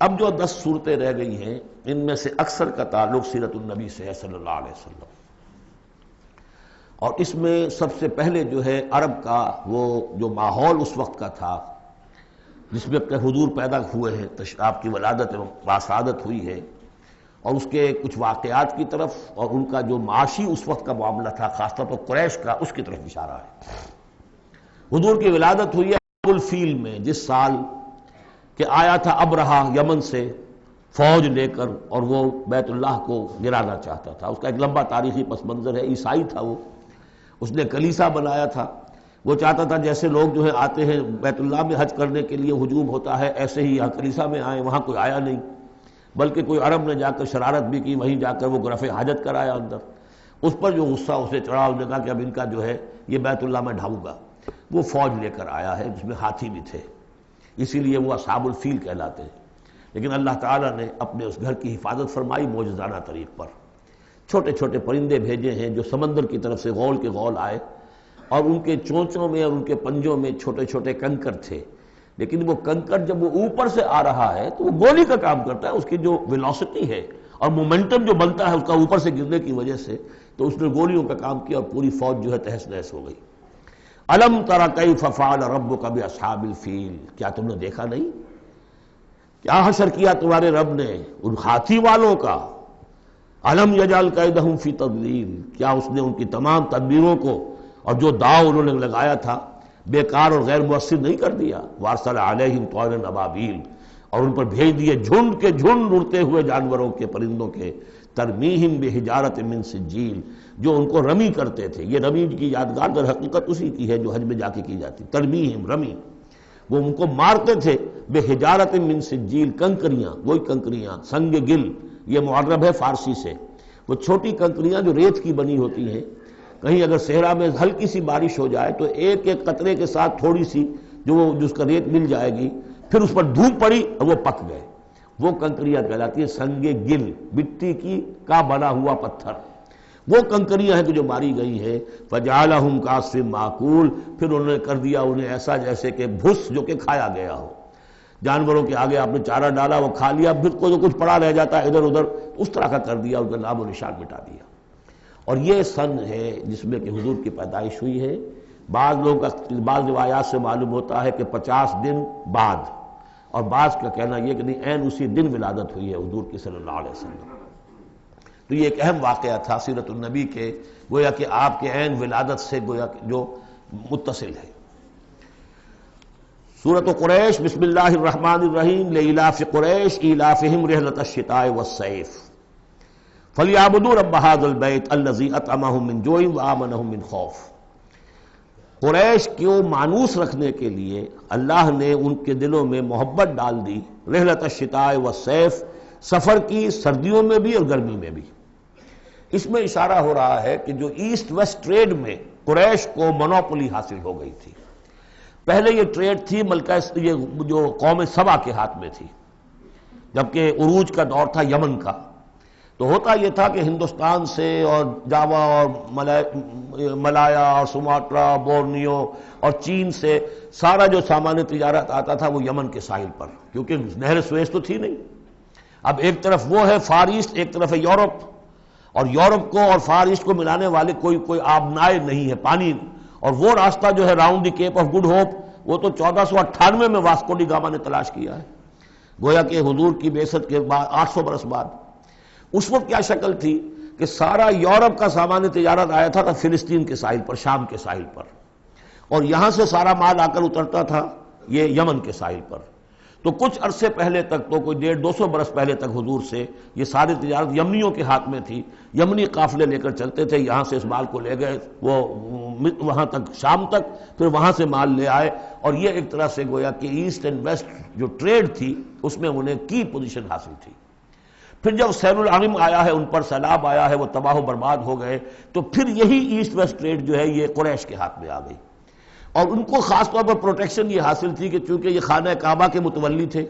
اب جو 10 صورتیں رہ گئی ہیں ان میں سے اکثر کا تعلق سیرت النبی سے ہے صلی اللہ علیہ وسلم، اور اس میں سب سے پہلے جو ہے عرب کا وہ جو ماحول اس وقت کا تھا جس میں اپنے حضور پیدا ہوئے ہیں، آپ کی ولادت باسعادت ہوئی ہے، اور اس کے کچھ واقعات کی طرف، اور ان کا جو معاشی اس وقت کا معاملہ تھا خاص طور پر قریش کا، اس کی طرف اشارہ ہے۔ حضور کی ولادت ہوئی ہے الفیل میں، جس سال کہ آیا تھا ابرہہ یمن سے فوج لے کر، اور وہ بیت اللہ کو گرانا چاہتا تھا۔ اس کا ایک لمبا تاریخی پس منظر ہے، عیسائی تھا وہ، اس نے کلیسا بنایا تھا، وہ چاہتا تھا جیسے لوگ جو ہے آتے ہیں بیت اللہ میں حج کرنے کے لیے ہجوم ہوتا ہے، ایسے ہی یہاں کلیسا میں آئے، وہاں کوئی آیا نہیں، بلکہ کوئی عرب نے جا کر شرارت بھی کی، وہیں جا کر وہ رفع حاجت کرایا اندر۔ اس پر جو غصہ اسے چڑھا، اس نے کہا کہ اب ان کا جو ہے یہ بیت اللہ میں ڈھاؤں گا۔ وہ فوج لے کر آیا ہے جس میں ہاتھی بھی تھے، اسی لیے وہ اصحاب الفیل کہلاتے ہیں۔ لیکن اللہ تعالیٰ نے اپنے اس گھر کی حفاظت فرمائی معجزانہ طریق پر۔ چھوٹے چھوٹے پرندے بھیجے ہیں جو سمندر کی طرف سے غول کے غول آئے، اور ان کے چونچوں میں اور ان کے پنجوں میں چھوٹے چھوٹے کنکر تھے، لیکن وہ کنکر جب وہ اوپر سے آ رہا ہے تو وہ گولی کا کام کرتا ہے، اس کی جو ویلوسٹی ہے اور مومنٹم جو بنتا ہے اس کا اوپر سے گرنے کی وجہ سے، تو اس نے گولیوں کا کام کیا اور پوری فوج جو ہے تہس نہس ہو گئی۔ الم تر کیف فعل ربک باصحاب الفیل، کیا تم نے دیکھا نہیں کیا حشر کیا تمہارے رب نے ان ہاتھی والوں کا؟ الم یجعل کیدہم فی تضلیل، کیا اس نے ان کی تمام تدبیروں کو اور جو داؤ انہوں نے لگایا تھا بیکار اور غیر مؤثر نہیں کر دیا؟ وارسل علیہم طیرا ابابیل، اور ان پر بھیج دیے جھنڈ کے جھنڈ اڑتے ہوئے جانوروں کے، پرندوں کے، ترمیہم بحجارۃ من سجیل، جو ان کو رمی کرتے تھے۔ یہ رمی کی یادگار در حقیقت اسی کی ہے جو حج میں جا کے کی جاتی، ترمیہم رمی، وہ ان کو مارتے تھے بحجارۃ من سجیل، کنکریاں، وہی کنکریاں، سنگ گل، یہ معرب ہے فارسی سے، وہ چھوٹی کنکریاں جو ریت کی بنی ہوتی ہیں، کہیں اگر صحرا میں ہلکی سی بارش ہو جائے تو ایک ایک قطرے کے ساتھ تھوڑی سی جو اس کا ریت مل جائے گی، پھر اس پر دھوپ پڑی اور وہ پک گئے، وہ کنکریاں کہلاتی ہیں سنگ گل، مٹی کی کا بنا ہوا پتھر، وہ کنکریاں ہیں کہ جو ماری گئی ہیں۔ فجعلہم کعصف مأکول، پھر انہوں نے کر دیا انہیں ایسا جیسے کہ بھس جو کہ کھایا گیا ہو، جانوروں کے آگے آپ نے چارہ ڈالا وہ کھا لیا، پھر کوئی کچھ پڑا رہ جاتا ہے ادھر ادھر، اس طرح کا کر دیا، ان کا نام و نشان مٹا دیا۔ اور یہ سن ہے جس میں کہ حضور کی پیدائش ہوئی ہے۔ بعض لوگوں کا بعض روایات سے معلوم ہوتا ہے کہ 50 دن بعد، اور بعض کا کہنا یہ کہ نہیں عین اسی دن ولادت ہوئی ہے حضور کی صلی اللہ علیہ وسلم۔ تو یہ ایک اہم واقعہ تھا سیرت النبی کے، گویا کہ آپ کے عین ولادت سے گویا کہ جو متصل ہے۔ سورۃ قریش، بسم اللہ الرحمن الرحیم، لإلاف قریش ایلافہم رحلۃ الشتاء والصیف فلیعبدوا رب ھذا البیت الذی اطعمہم من جوع وآمنہم من خوف۔ قریش کو مانوس رکھنے کے لیے اللہ نے ان کے دلوں میں محبت ڈال دی، رحلۃ الشتاء والصیف، سفر کی سردیوں میں بھی اور گرمی میں بھی۔ اس میں اشارہ ہو رہا ہے کہ جو ایسٹ ویسٹ ٹریڈ میں قریش کو مونوپولی حاصل ہو گئی تھی۔ پہلے یہ ٹریڈ تھی ملکہ یہ جو قوم سبا کے ہاتھ میں تھی، جبکہ عروج کا دور تھا یمن کا۔ تو ہوتا یہ تھا کہ ہندوستان سے اور جاوا اور ملایا اور سماٹرا، بورنیو اور چین سے سارا جو سامان تجارت آتا تھا وہ یمن کے ساحل پر، کیونکہ نہر سویس تو تھی نہیں۔ اب ایک طرف وہ ہے فار ایسٹ، ایک طرف ہے یورپ۔ اور یورپ کو اور فار ایسٹ کو ملانے والے کوئی آبنائے نہیں ہے پانی. اور وہ راستہ جو ہے round the cape of good hope وہ تو 1498 میں واسکو ڈی گاما نے تلاش کیا ہے، گویا کہ حضور کی بعثت کے بعد 800 برس بعد. اس وقت کیا شکل تھی کہ سارا یورپ کا سامان تجارت آیا تھا فلسطین کے ساحل پر، شام کے ساحل پر، اور یہاں سے سارا مال آ کر اترتا تھا یہ یمن کے ساحل پر. تو کچھ عرصے پہلے تک تو کوئی 150-200 برس پہلے تک حضور سے یہ ساری تجارت یمنیوں کے ہاتھ میں تھی. یمنی قافلے لے کر چلتے تھے، یہاں سے اس مال کو لے گئے وہ وہاں تک شام تک، پھر وہاں سے مال لے آئے، اور یہ ایک طرح سے گویا کہ ایسٹ اینڈ ویسٹ جو ٹریڈ تھی اس میں انہیں کی پوزیشن حاصل تھی. پھر جب سیل العظم آیا ہے، ان پر سیلاب آیا ہے، وہ تباہ و برباد ہو گئے، تو پھر یہی ایسٹ ویسٹ ٹریڈ جو ہے یہ قریش کے ہاتھ میں آ گئی. اور ان کو خاص طور پر پروٹیکشن یہ حاصل تھی کہ چونکہ یہ خانہ کعبہ کے متولی تھے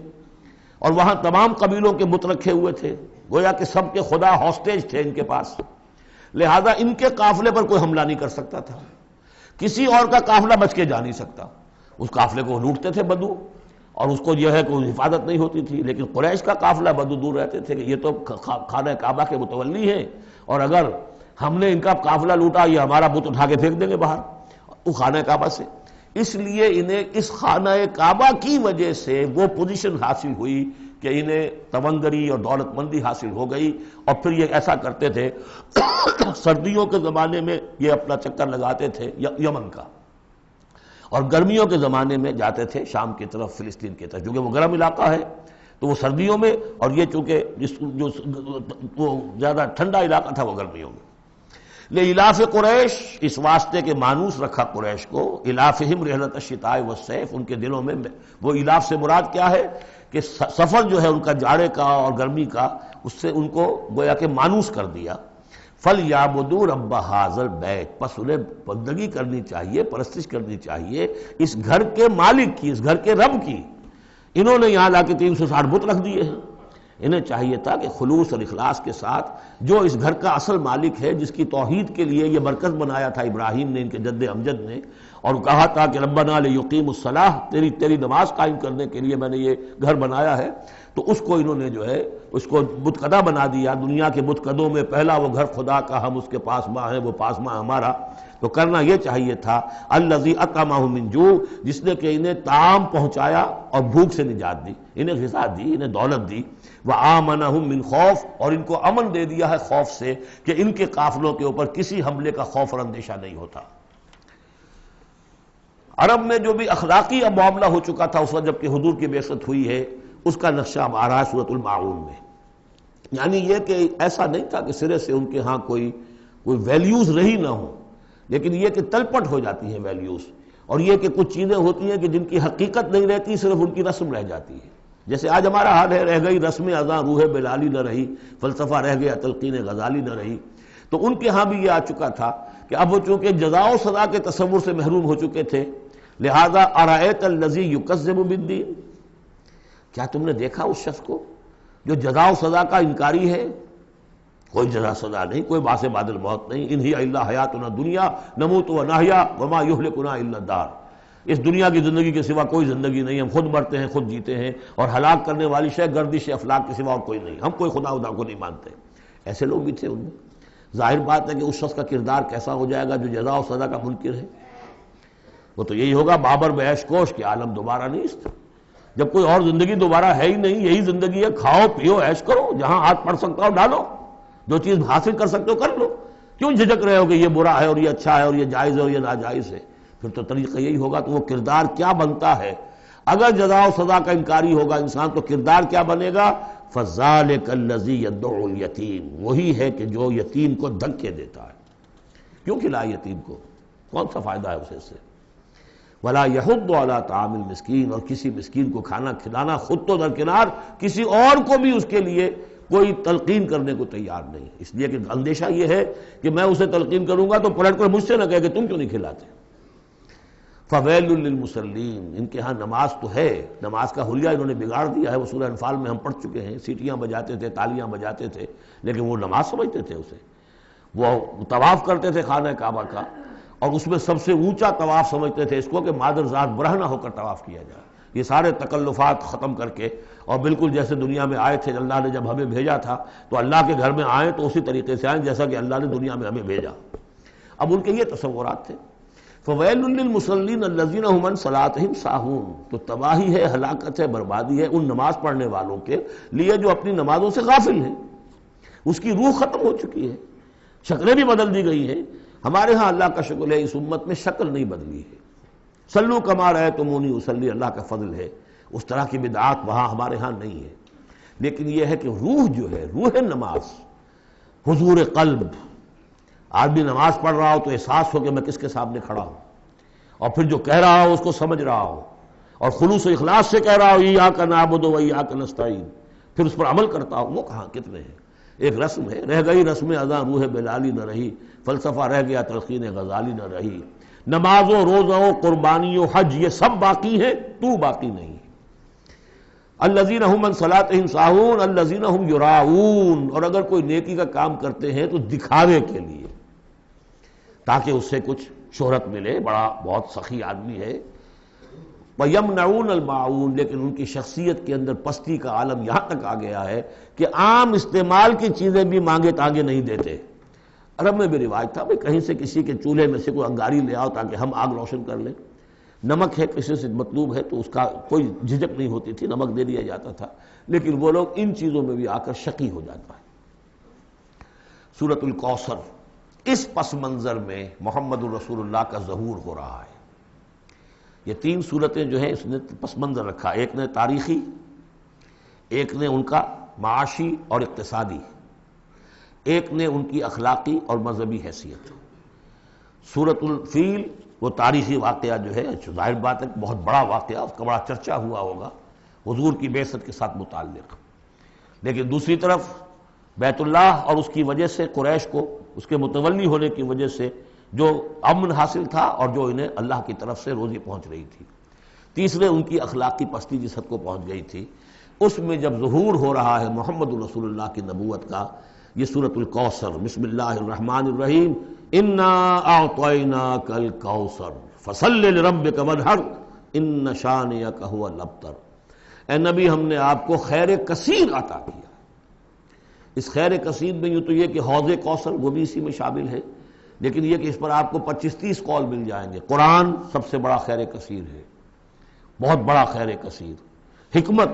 اور وہاں تمام قبیلوں کے بت رکھے ہوئے تھے، گویا کہ سب کے خدا ہاسٹیج تھے ان کے پاس، لہذا ان کے قافلے پر کوئی حملہ نہیں کر سکتا تھا، کسی اور کا قافلہ بچ کے جا نہیں سکتا. اس قافلے کو لوٹتے تھے بدو، اور اس کو جو ہے کوئی حفاظت نہیں ہوتی تھی. لیکن قریش کا قافلہ بدو دور رہتے تھے کہ یہ تو خانہ کعبہ کے متولی ہیں، اور اگر ہم نے ان کا قافلہ لوٹا یہ ہمارا بت اٹھا کے پھینک دیں گے باہر وہ خانہ کعبہ سے. اس لیے انہیں اس خانہ کعبہ کی وجہ سے وہ پوزیشن حاصل ہوئی کہ انہیں تمنگری اور دولت مندی حاصل ہو گئی. اور پھر یہ ایسا کرتے تھے سردیوں کے زمانے میں یہ اپنا چکر لگاتے تھے یمن کا، اور گرمیوں کے زمانے میں جاتے تھے شام کی طرف، فلسطین کی طرف، چونکہ وہ گرم علاقہ ہے تو وہ سردیوں میں، اور یہ چونکہ جو وہ زیادہ ٹھنڈا علاقہ تھا وہ گرمیوں میں. لإلاف قریش، اس واسطے کے مانوس رکھا قریش کو، الافہم رحلۃ الشتاء والصیف، ان کے دلوں میں وہ الاف سے مراد کیا ہے کہ سفر جو ہے ان کا جاڑے کا اور گرمی کا، اس سے ان کو گویا کہ مانوس کر دیا. فَلْيَعْبُدُوا رَبَّ هَٰذَا الْبَيْتِ، پس انہیں بندگی کرنی چاہیے، پرستش کرنی چاہیے اس گھر کے مالک کی، اس گھر کے رب کی. انہوں نے یہاں لا کے 360 بت رکھ دیے ہیں. انہیں چاہیے تھا کہ خلوص اور اخلاص کے ساتھ جو اس گھر کا اصل مالک ہے، جس کی توحید کے لیے یہ مرکز بنایا تھا ابراہیم نے، ان کے جد امجد نے، اور کہا تھا کہ ربنا لیقیموا الصلاۃ، تیری نماز قائم کرنے کے لیے میں نے یہ گھر بنایا ہے، تو اس کو انہوں نے جو ہے اس کو بت قدا بنا دیا. دنیا کے بت قدوں میں پہلا وہ گھر خدا کا، ہم اس کے پاس ماں ہیں، وہ پاس ماں ہمارا. تو کرنا یہ چاہیے تھا الذی اطعمہم من جوع، جس نے کہ انہیں طعام پہنچایا اور بھوک سے نجات دی، انہیں غذا دی، انہیں دولت دی. وآمنہم من خوف، اور ان کو امن دے دیا ہے خوف سے کہ ان کے قافلوں کے اوپر کسی حملے کا خوف اور اندیشہ نہیں ہوتا. عرب میں جو بھی اخلاقی اب معاملہ ہو چکا تھا اس وقت جب کہ حضور کی بعثت ہوئی ہے، اس کا نقشہ اب آ رہا ہے سورۃ الماعون میں. یعنی یہ کہ ایسا نہیں تھا کہ سرے سے ان کے ہاں کوئی ویلیوز رہی نہ ہوں، لیکن یہ کہ تلپٹ ہو جاتی ہیں ویلیوز، اور یہ کہ کچھ چیزیں ہوتی ہیں کہ جن کی حقیقت نہیں رہتی، صرف ان کی رسم رہ جاتی ہے. جیسے آج ہمارا حال ہے، رہ گئی رسم اذاں روح بلالی نہ رہی، فلسفہ رہ گیا تلقین غزالی نہ رہی. تو ان کے ہاں بھی یہ آ چکا تھا کہ اب وہ چونکہ جزا و سزا کے تصور سے محروم ہو چکے تھے، لہذا ارأیت الذی یکذب بالدین، کیا تم نے دیکھا اس شخص کو جو جزا و سزا کا انکاری ہے؟ کوئی جزا سزا نہیں، کوئی باعث بعد الموت نہیں. ان ہی الا حیاتنا دنیا نموت و نحیا وما یہلکنا الا الدار، اس دنیا کی زندگی کے سوا کوئی زندگی نہیں، ہم خود مرتے ہیں خود جیتے ہیں، اور ہلاک کرنے والی شے گردش افلاک کے سوا اور کوئی نہیں، ہم کوئی خدا کو نہیں مانتے. ایسے لوگ بھی تھے ان میں. ظاہر بات ہے کہ اس شخص کا کردار کیسا ہو جائے گا جو جزا و سزا کا منکر ہے. وہ تو یہی ہوگا بابر بیش کوش کہ عالم دوبارہ نہیں است. جب کوئی اور زندگی دوبارہ ہے ہی نہیں، یہی زندگی ہے، کھاؤ پیو عیش کرو، جہاں ہاتھ پڑ سکتا ہو ڈالو، جو چیز حاصل کر سکتے ہو کر لو. کیوں جھجک رہے ہو کہ یہ برا ہے اور یہ اچھا ہے اور یہ جائز ہے اور یہ ناجائز ہے؟ پھر تو طریقہ یہی ہوگا. تو وہ کردار کیا بنتا ہے اگر جزا و سزا کا انکاری ہوگا انسان، تو کردار کیا بنے گا؟ فَذَلِكَ الَّذِي يَدُعُّ الْيَتِيمَ، وہی ہے کہ جو یتیم کو دھکے دیتا ہے. کیوں کھلائے یتیم کو؟ کون سا فائدہ ہے اسے سے؟ وَلَا يَحُضُّ عَلَىٰ طَعَامِ الْمِسْكِينِ، اور کسی مسکین کو کھانا کھلانا خود تو درکنار، کسی اور کو بھی اس کے لیے کوئی تلقین کرنے کو تیار نہیں. اس لیے کہ اندیشہ یہ ہے کہ میں اسے تلقین کروں گا تو پلٹ کر مجھ سے نہ کہے کہ تم کیوں نہیں کھلاتے. فَوَيْلٌ لِّلْمُصَلِّينَ، ان کے ہاں نماز تو ہے، نماز کا حلیہ انہوں نے بگاڑ دیا ہے. وہ سورہ انفال میں ہم پڑھ چکے ہیں، سیٹیاں بجاتے تھے، تالیاں بجاتے تھے، لیکن وہ نماز سمجھتے تھے اسے. وہ طواف کرتے تھے خانہ کعبہ کا، اور اس میں سب سے اونچا طواف سمجھتے تھے اس کو کہ مادر ذات برہنہ ہو کر طواف کیا جائے. یہ سارے تکلفات ختم کر کے، اور بالکل جیسے دنیا میں آئے تھے، اللہ نے جب ہمیں بھیجا تھا تو اللہ کے گھر میں آئیں تو اسی طریقے سے آئیں جیسا کہ اللہ نے دنیا میں ہمیں بھیجا۔ اب ان کے یہ تصورات تھے۔ فَوَيْلٌ لِّلْمُصَلِّينَ الَّذِينَ هُمْ عَنْ صَلَاتِهِمْ سَاهُونَ، تو تباہی ہے، ہلاکت ہے، بربادی ہے ان نماز پڑھنے والوں کے لیے جو اپنی نمازوں سے غافل ہیں۔ اس کی روح ختم ہو چکی ہے، شکلیں بھی بدل دی گئی ہیں۔ ہمارے ہاں اللہ کا شکر ہے اس امت میں شکل نہیں بدلی ہے۔ صلو کما رأیتمونی اصلی، اللہ کا فضل ہے، اس طرح کی بدعات وہاں ہمارے ہاں نہیں ہے۔ لیکن یہ ہے کہ روح جو ہے، روح نماز، حضور قلب، آدمی نماز پڑھ رہا ہو تو احساس ہو کہ میں کس کے سامنے کھڑا ہوں، اور پھر جو کہہ رہا ہو اس کو سمجھ رہا ہو، اور خلوص و اخلاص سے کہہ رہا ہو ایاک نعبد و ایاک نستعین، پھر اس پر عمل کرتا ہو، وہ کہاں کتنے ہیں۔ ایک رسم ہے، رہ گئی رسم اذاں روح بلالی نہ رہی، فلسفہ رہ گیا تلقین غزالی نہ رہی۔ نمازوں، روزوں، قربانیوں، حج یہ سب باقی ہیں، تو باقی نہیں۔ الذین هم عن صلاتهم ساہون الذین هم یراؤون، اور اگر کوئی نیکی کا کام کرتے ہیں تو دکھاوے کے لیے، تاکہ اس سے کچھ شہرت ملے، بڑا بہت سخی آدمی ہے۔ وَيَمْنَعُونَ الْمَاعُونَ، لیکن ان کی شخصیت کے اندر پستی کا عالم یہاں تک آ گیا ہے کہ عام استعمال کی چیزیں بھی مانگے تانگے نہیں دیتے۔ عرب میں بھی رواج تھا بھئی کہیں سے کسی کے چولہے میں سے کوئی انگاری لے آؤ تاکہ ہم آگ روشن کر لیں، نمک ہے کسی سے مطلوب ہے تو اس کا کوئی جھجک نہیں ہوتی تھی، نمک دے دیا جاتا تھا۔ لیکن وہ لوگ ان چیزوں میں بھی آ کر شقی ہو جاتا ہے۔ سورۃ الکوثر، اس پس منظر میں محمد الرسول اللہ کا ظہور ہو رہا ہے۔ یہ تین صورتیں جو ہیں اس نے پس منظر رکھا، ایک نے تاریخی، ایک نے ان کا معاشی اور اقتصادی، ایک نے ان کی اخلاقی اور مذہبی حیثیت۔ سورۃ الفیل وہ تاریخی واقعہ جو ہے، ظاہر بات ہے بہت بڑا واقعہ، اس کا بڑا چرچا ہوا ہوگا حضور کی بعثت کے ساتھ متعلق، لیکن دوسری طرف بیت اللہ اور اس کی وجہ سے قریش کو اس کے متولی ہونے کی وجہ سے جو امن حاصل تھا اور جو انہیں اللہ کی طرف سے روزی پہنچ رہی تھی۔ تیسرے ان کی اخلاقی پستی جس حد کو پہنچ گئی تھی، اس میں جب ظہور ہو رہا ہے محمد رسول اللہ کی نبوت کا، یہ سورۃ الکوثر، بسم اللہ الرحمن الرحیم، انا اعطیناک الکوثر فصل لربک وانحر ان شانئک ھو الابتر۔ اے نبی، ہم نے آپ کو خیر کثیر عطا کیا۔ اس خیر کثیر میں یوں تو یہ کہ حوض کوثر وہ بھی اسی میں شامل ہے، لیکن یہ کہ اس پر آپ کو 25-30 قول مل جائیں گے۔ قرآن سب سے بڑا خیر کثیر ہے، بہت بڑا خیر کثیر۔ حکمت،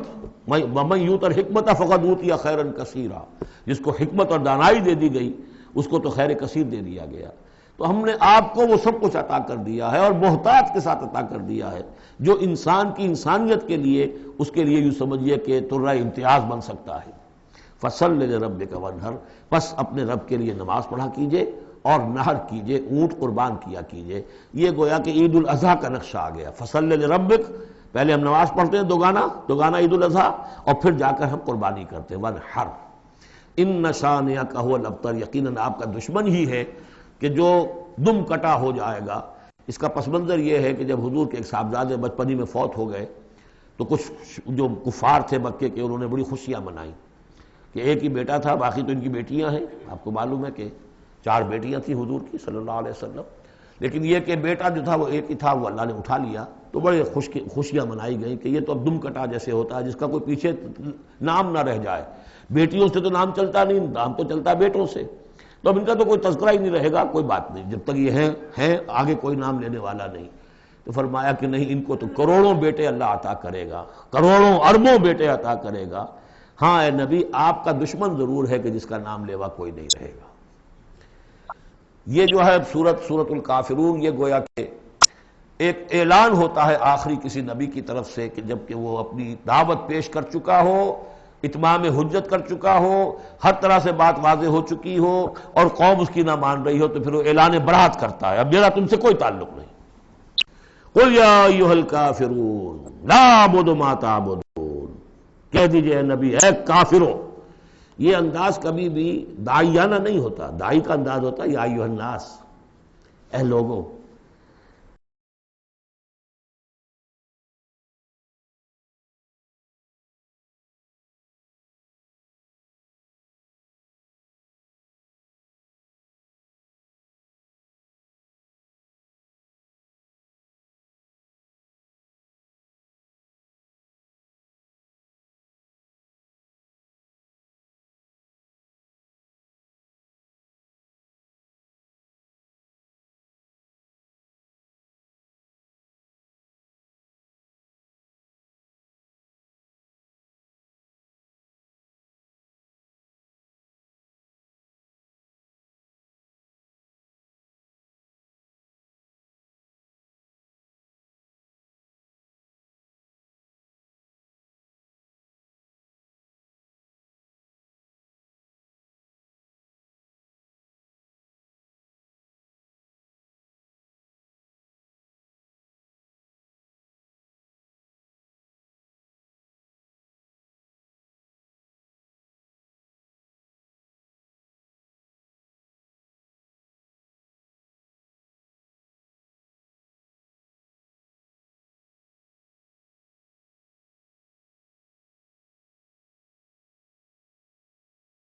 وَمَن یُؤْتَ الْحِکْمَةَ فَقَدْ أُوتِیَ خَیْرًا کثیرا، جس کو حکمت اور دانائی دے دی گئی اس کو تو خیر کثیر دے دیا گیا۔ تو ہم نے آپ کو وہ سب کچھ عطا کر دیا ہے، اور محتاج کے ساتھ عطا کر دیا ہے، جو انسان کی انسانیت کے لیے، اس کے لیے یوں سمجھیے کہ ترہ امتیاز بن سکتا ہے۔ فَصَلِّ لِرَبِّكَ وَانْحَرْ، بس اپنے رب کے لیے نماز پڑھا کیجئے اور نہر کیجئے، اونٹ قربان کیا کیجئے۔ یہ گویا کہ عید الاضحیٰ کا نقشہ آ گیا۔ فَصَلِّ لِرَبِّكَ، پہلے ہم نماز پڑھتے ہیں دوگانا عید الاضحیٰ، اور پھر جا کر ہم قربانی کرتے ہیں۔ وَانْحَرْ إِنَّ شَانِئَكَ هُوَ الْأَبْتَرُ، یقیناً آپ کا دشمن ہی ہے کہ جو دم کٹا ہو جائے گا۔ اس کا پس منظر یہ ہے کہ جب حضور کے ایک صاحبزادے بچپنی میں فوت ہو گئے تو کچھ جو کفار تھے مکے کے، انہوں نے بڑی خوشیاں منائیں کہ ایک ہی بیٹا تھا، باقی تو ان کی بیٹیاں ہیں۔ آپ کو معلوم ہے کہ 4 بیٹیاں تھیں حضور کی صلی اللہ علیہ وسلم، لیکن یہ کہ بیٹا جو تھا وہ ایک ہی تھا، وہ اللہ نے اٹھا لیا، تو بڑے خوشیاں منائی گئیں کہ یہ تو اب دم کٹا جیسے ہوتا ہے جس کا کوئی پیچھے نام نہ رہ جائے۔ بیٹیوں سے تو نام چلتا نہیں، نام تو چلتا ہے بیٹوں سے، تو اب ان کا تو کوئی تذکرہ ہی نہیں رہے گا، کوئی بات نہیں، جب تک یہ ہیں آگے کوئی نام لینے والا نہیں۔ تو فرمایا کہ نہیں، ان کو تو کروڑوں بیٹے اللہ عطا کرے گا، کروڑوں اربوں بیٹے عطا کرے گا۔ ہاں اے نبی، آپ کا دشمن ضرور ہے کہ جس کا نام لیوا کوئی نہیں رہے گا۔ یہ جو ہے سورۃ الکافرون، یہ گویا کہ ایک اعلان ہوتا ہے آخری کسی نبی کی طرف سے کہ جب کہ وہ اپنی دعوت پیش کر چکا ہو، اتمام حجت کر چکا ہو، ہر طرح سے بات واضح ہو چکی ہو، اور قوم اس کی نہ مان رہی ہو، تو پھر وہ اعلان برات کرتا ہے، اب میرا تم سے کوئی تعلق نہیں۔ قُلْ یَا أَیُّہَا الْکَافِرُونَ لَا أَعْبُدُ مَا تَعْبُدُونَ، کہہ دیجئے اے نبی، اے کافروں۔ یہ انداز کبھی بھی داعیانہ نہیں ہوتا، داعی کا انداز ہوتا ہے یا ایھا الناس، اے لوگوں،